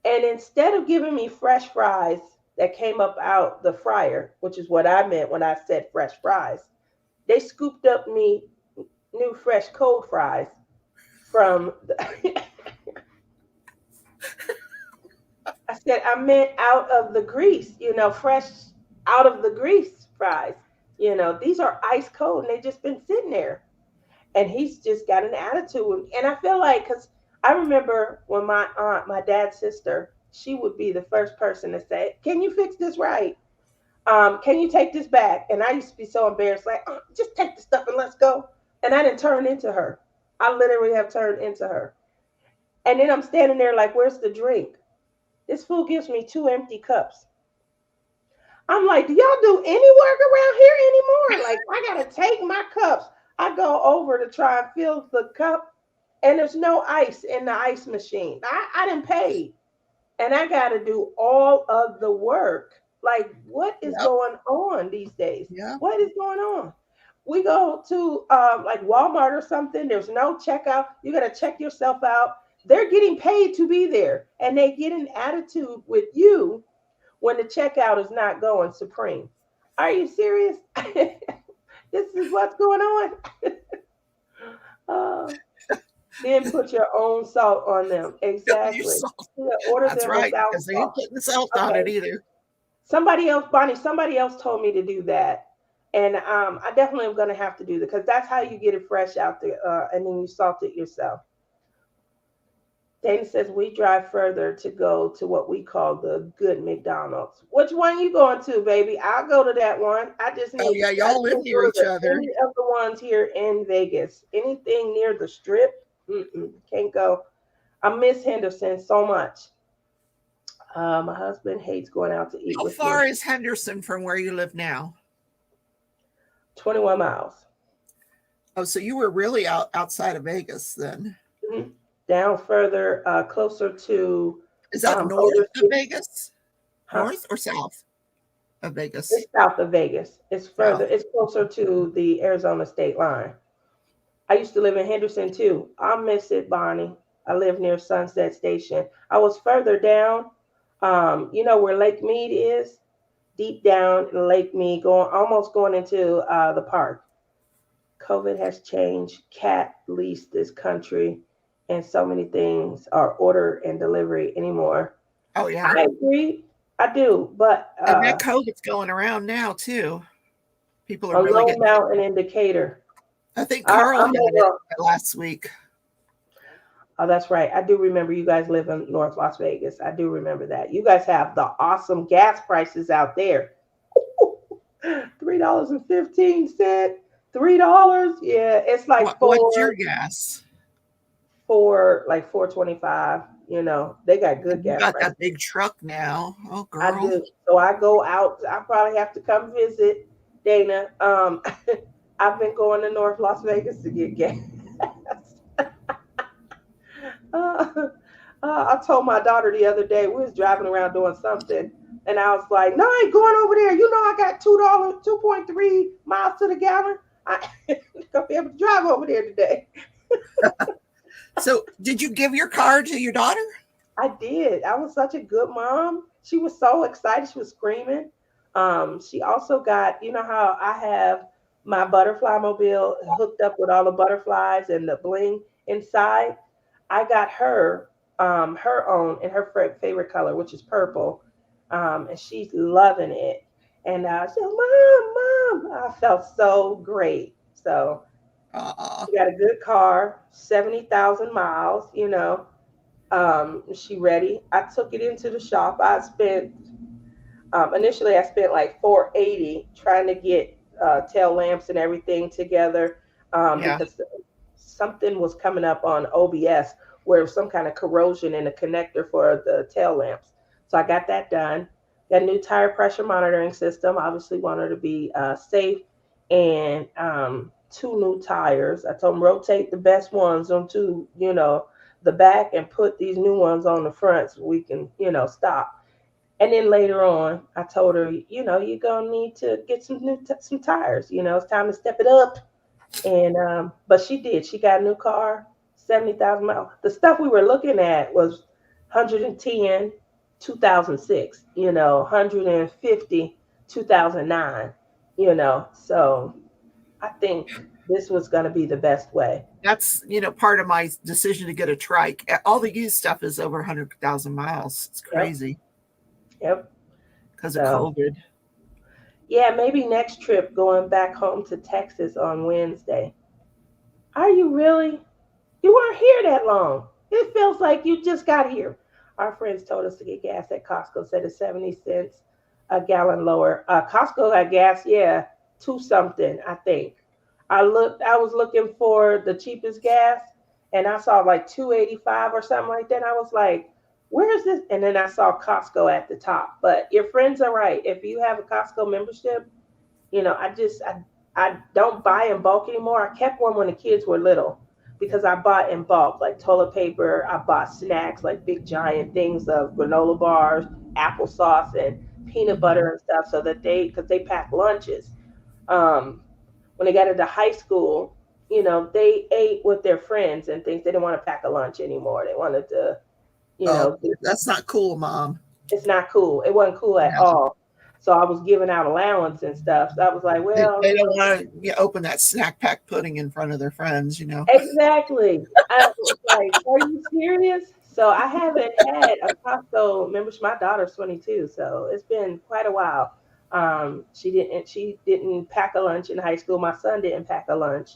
and instead of giving me fresh fries that came up out the fryer, which is what I meant when I said fresh fries, they scooped up me new fresh cold fries from the I said I meant out of the grease, fresh out of the grease fries. These are ice cold and they just been sitting there. And he's just got an attitude. And I feel like, because I remember when my aunt, my dad's sister, she would be the first person to say, "Can you fix this right? Can you take this back?" And I used to be so embarrassed, like, just take the stuff and let's go. And I didn't turn into her. I literally have turned into her. And then I'm standing there like, where's the drink? This fool gives me two empty cups. I'm like, do y'all do any work around here anymore? Like, I gotta take my cups. I go over to try and fill the cup, and there's no ice in the ice machine. I didn't pay, and I gotta do all of the work. Like, what is Yep. going on these days? Yeah. What is going on? We go to like Walmart or something. There's no checkout. You gotta check yourself out. They're getting paid to be there, and they get an attitude with you when the checkout is not going supreme. Are you serious? This is what's going on. uh, then put your own salt on them. You Exactly. saw. Order That's them right, without because they ain't salt. putting the salt on it Okay. either. Somebody else, Bonnie, somebody else told me to do that. And I definitely am going to have to do that because that's how you get it fresh out there. And then you salt it yourself. Dana says we drive further to go to what we call the good McDonald's. Which one you going to, baby? I'll go to that one. Oh, yeah, I y'all just live can't near go each to other. any of the ones here in Vegas. Anything near the strip, can't go. I miss Henderson so much. My husband hates going out to eat How with me. far is Henderson from where you live now? 21 miles. Oh, so you were really outside of Vegas then. Mhm. Down further, closer to Is that north Boulder of City. Vegas? Huh? North or south of Vegas? It's south of Vegas. It's further. South. It's closer to the Arizona state line. I used to live in Henderson too. I miss it, Bonnie. I live near Sunset Station. I was further down. You know where Lake Mead is? Deep down in Lake Mead, almost going into the park. COVID has changed cat lease this country, and so many things are order and delivery anymore. Oh, yeah. I agree, I do, but And that COVID's going around now too. People are a really low getting sick. mountain indicator. I think I, Carl I'm had it over. last week. Oh, that's right. I do remember you guys live in North Las Vegas. I do remember that. You guys have the awesome gas prices out there. $3.15. $3. Yeah, it's like What's your guess? like 4.25. They got good You gas got prices. that big truck now. Oh, I girl. do. So I go out. I probably have to come visit Dana. I've been going to North Las Vegas to get gas. Uh, I told my daughter the other day we was driving around doing something, and I was like, "No, I ain't going over there. I got $2, 2.3 miles to the gallon. I ain't gonna be able to drive over there today." So, did you give your car to your daughter? I did. I was such a good mom. She was so excited. She was screaming. She also got, how I have my butterfly mobile hooked up with all the butterflies and the bling inside. I got her her own in her favorite color, which is purple, and she's loving it. And I said, "Mom, Mom!" I felt so great. So Uh, she got a good car, 70,000 miles. She ready. I took it into the shop. Initially, I spent like 480 trying to get tail lamps and everything together, yeah. because something was coming up on OBS where some kind of corrosion in the connector for the tail lamps. So I got that done. Got a new tire pressure monitoring system. Obviously, want her to be safe, and two new tires. I told them rotate the best ones onto the back and put these new ones on the front so we can stop. And then later on, I told her, you're gonna need to get some tires. It's time to step it up. And but she did. She got a new car, 70,000 miles. The stuff we were looking at was 110, 2006. 150, 2009. So I think this was gonna be the best way. That's, part of my decision to get a trike. All the used stuff is over 100,000 miles. It's Yep. crazy Yep. because of So COVID. yeah, maybe next trip going back home to Texas on Wednesday. Are you really? You weren't here that long. It feels like you just got here. Our friends told us to get gas at Costco, said it's 70 cents a gallon lower. Costco got gas, yeah, two something, I think. I was looking for the cheapest gas, and I saw like 285 or something like that. I was like, where is this? And then I saw Costco at the top. But your friends are right. If you have a Costco membership, I don't buy in bulk anymore. I kept one when the kids were little because I bought in bulk, like toilet paper. I bought snacks, like big giant things of granola bars, applesauce, and peanut butter and stuff, so that because they pack lunches. Um, when they got into high school, they ate with their friends and things. They didn't want to pack a lunch anymore. They wanted to, you Oh, know, that's not cool, Mom. it's not cool. It wasn't cool at No. all. So I was giving out allowance and stuff. So I was like, well, They don't want to open that snack pack pudding in front of their friends. exactly. I was like, are you serious? So I haven't had a Costco membership. My daughter's 22, so it's been quite a while. She didn't pack a lunch in high school. My son didn't pack a lunch.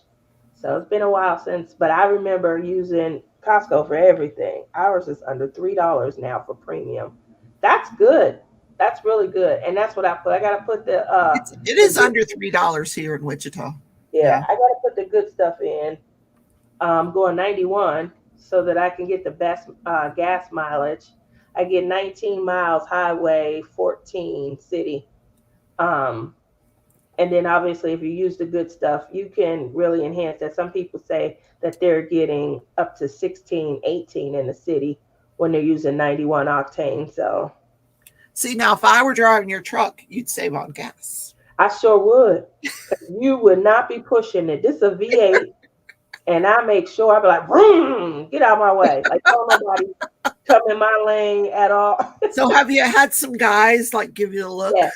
So it's been a while since, but I remember using Costco for everything. Ours is under $3 now for premium. That's good. That's really good. And that's what I put. I gotta put It the is good, under $3 here in Wichita. yeah, Yeah. I gotta put the good stuff in. Going 91 so that I can get the best gas mileage. I get 19 miles highway, 14 city. Um, and then obviously, if you use the good stuff, you can really enhance that. Some people say that they're getting up to 16, 18 in the city when they're using 91 octane. So See, now if I were driving your truck, you'd save on gas. I sure would. You would not be pushing it. This is a V8. And I make sure I be like, vroom, get out of my way. Like, don't nobody come in my lane at all. So have you had some guys like give you a look? Yes,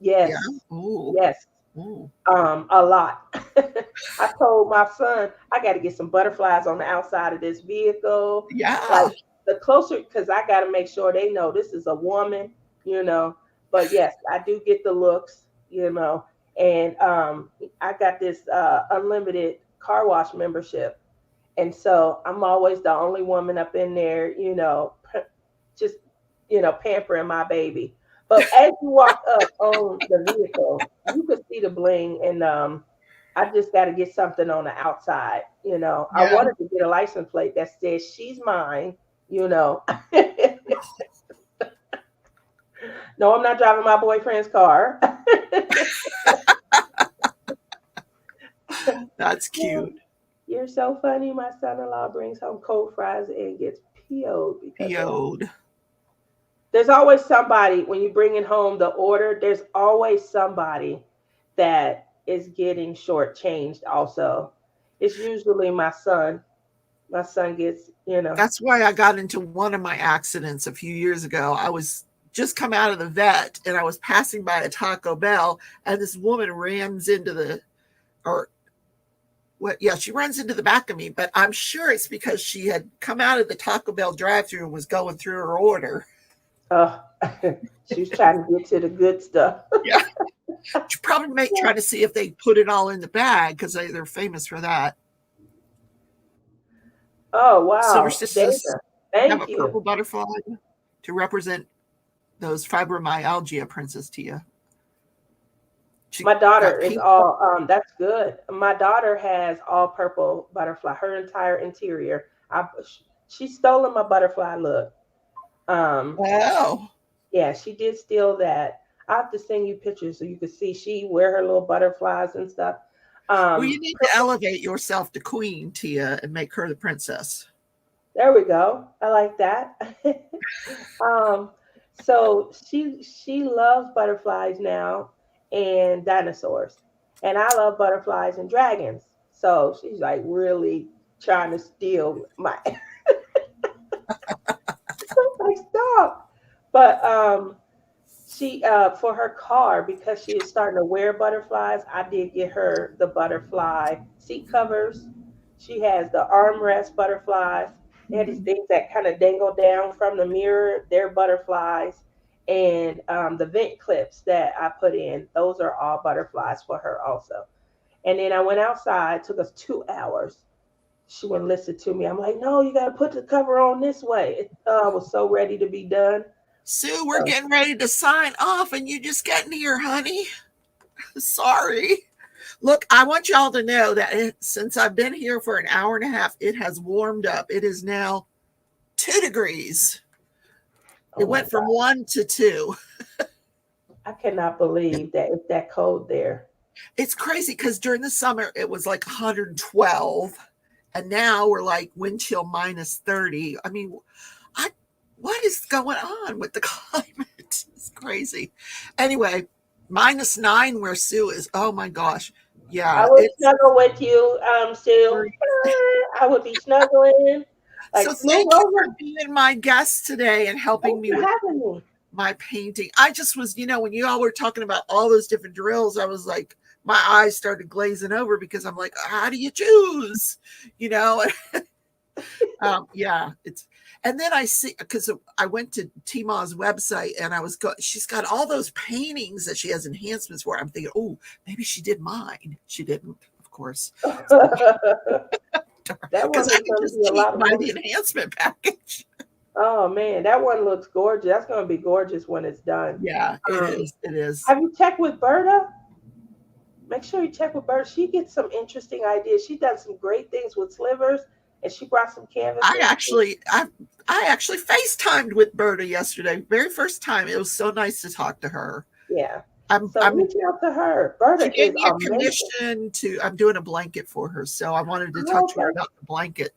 Yeah. yes, Ooh. yes. Ooh. A lot. I told my son I got to get some butterflies on the outside of this vehicle. Yeah. Like the closer, because I got to make sure they know this is a woman. But yes, I do get the looks. And I got this unlimited car wash membership. And so I'm always the only woman up in there, just, pampering my baby. But as you walk up on the vehicle, you could see the bling. And I just got to get something on the outside. I Yeah. wanted to get a license plate that says she's mine, No, I'm not driving my boyfriend's car. That's cute. You're so funny. My son-in-law brings home cold fries and gets PO'd because of PO'd. there's always somebody when you bring it home the order, there's always somebody that is getting shortchanged also. It's usually my son. My son gets. That's why I got into one of my accidents a few years ago. I was just come out of the vet and I was passing by a Taco Bell and this woman rams into the, or Well, yeah, she runs into the back of me, but I'm sure it's because she had come out of the Taco Bell drive-thru and was going through her order. Oh, she was trying to get to the good stuff. Yeah, she probably may try to see if they put it all in the bag because they're famous for that. Oh, Silver wow. Sisters Dana, have a thank you. purple butterfly to represent those fibromyalgia, Princess Tia. She My daughter got is pink. all, that's good. My daughter has all purple butterfly, her entire interior. She's stolen my butterfly look. Um, Wow. yeah, she did steal that. I have to send you pictures so you can see she wear her little butterflies and stuff. Well, you Um, need to elevate yourself to queen, Tia, and make her the princess. there we go. I like that. um, so she loves butterflies now and dinosaurs, and I love butterflies and dragons. So she's like really trying to steal my like stop. But she for her car, because she is starting to wear butterflies, I did get her the butterfly seat covers. She has the armrest butterflies. They had these Mhm. things that kind of dangle down from the mirror. They're butterflies. And the vent clips that I put in, those are all butterflies for her also. And then I went outside, took us 2 hours. She wouldn't listen to me. I'm like, no, you got to put the cover on this way. I was so ready to be done. Sue, we're So, getting ready to sign off, and you just getting here, honey. Sorry. Look, I want y'all to know that since I've been here for an hour and a half, it has warmed up. It is now 2 degrees. It oh my went from God. 1 to 2. I cannot believe that it's that cold there. It's crazy because during the summer it was like 112, and now we're like wind chill minus 30. I mean, I what is going on with the climate? It's crazy. Anyway, -9 where Sue is. Oh my gosh. I Yeah, would it's snuggle with you, Sue. I would be snuggling. so Like, move thank you over. for being my guest today and helping Thanks me for with having me. my painting. I just was, when you all were talking about all those different drills, I was like, my eyes started glazing over because I'm like, how do you choose? You know, yeah, it's, and then I see, because I went to Tima's website and she's got all those paintings that she has enhancements for. I'm thinking, oh, maybe she did mine. She didn't, of course, That because one I is could going to just be a cheat lot of by work. the enhancement package. Oh man, that one looks gorgeous. That's going to be gorgeous when it's done. Yeah, it Um, is. It is. have you checked with Berta? Make sure you check with Berta. She gets some interesting ideas. She done some great things with slivers, and she brought some I canvases. actually, I, I actually FaceTimed with Berta yesterday. Very first time. It was so nice to talk to her. Yeah. I'm, So I'm. reach out to her. She Berta gave is me a amazing. commission to. I'm doing a blanket for her, so I wanted to Oh, talk to her okay. about the blanket.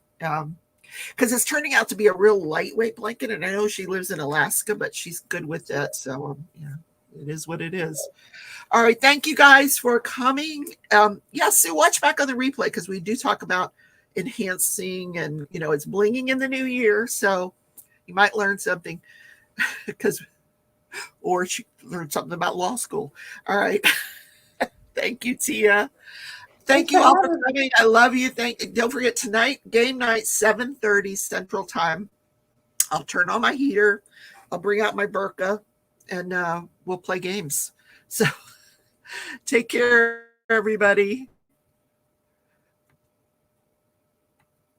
Because it's turning out to be a real lightweight blanket, and I know she lives in Alaska, but she's good with it. So, yeah, it is what it is. All right, thank you guys for coming. Yeah, Sue, watch back on the replay because we do talk about enhancing, and it's blinging in the new year, so you might learn something because, or she learned something about law school. All right, thank you, Tia. Thanks Thank for you all for having me. coming. I love you. Don't forget tonight, game night, 7:30 Central Time. I'll turn on my heater. I'll bring out my burqa, and we'll play games. So take care, everybody.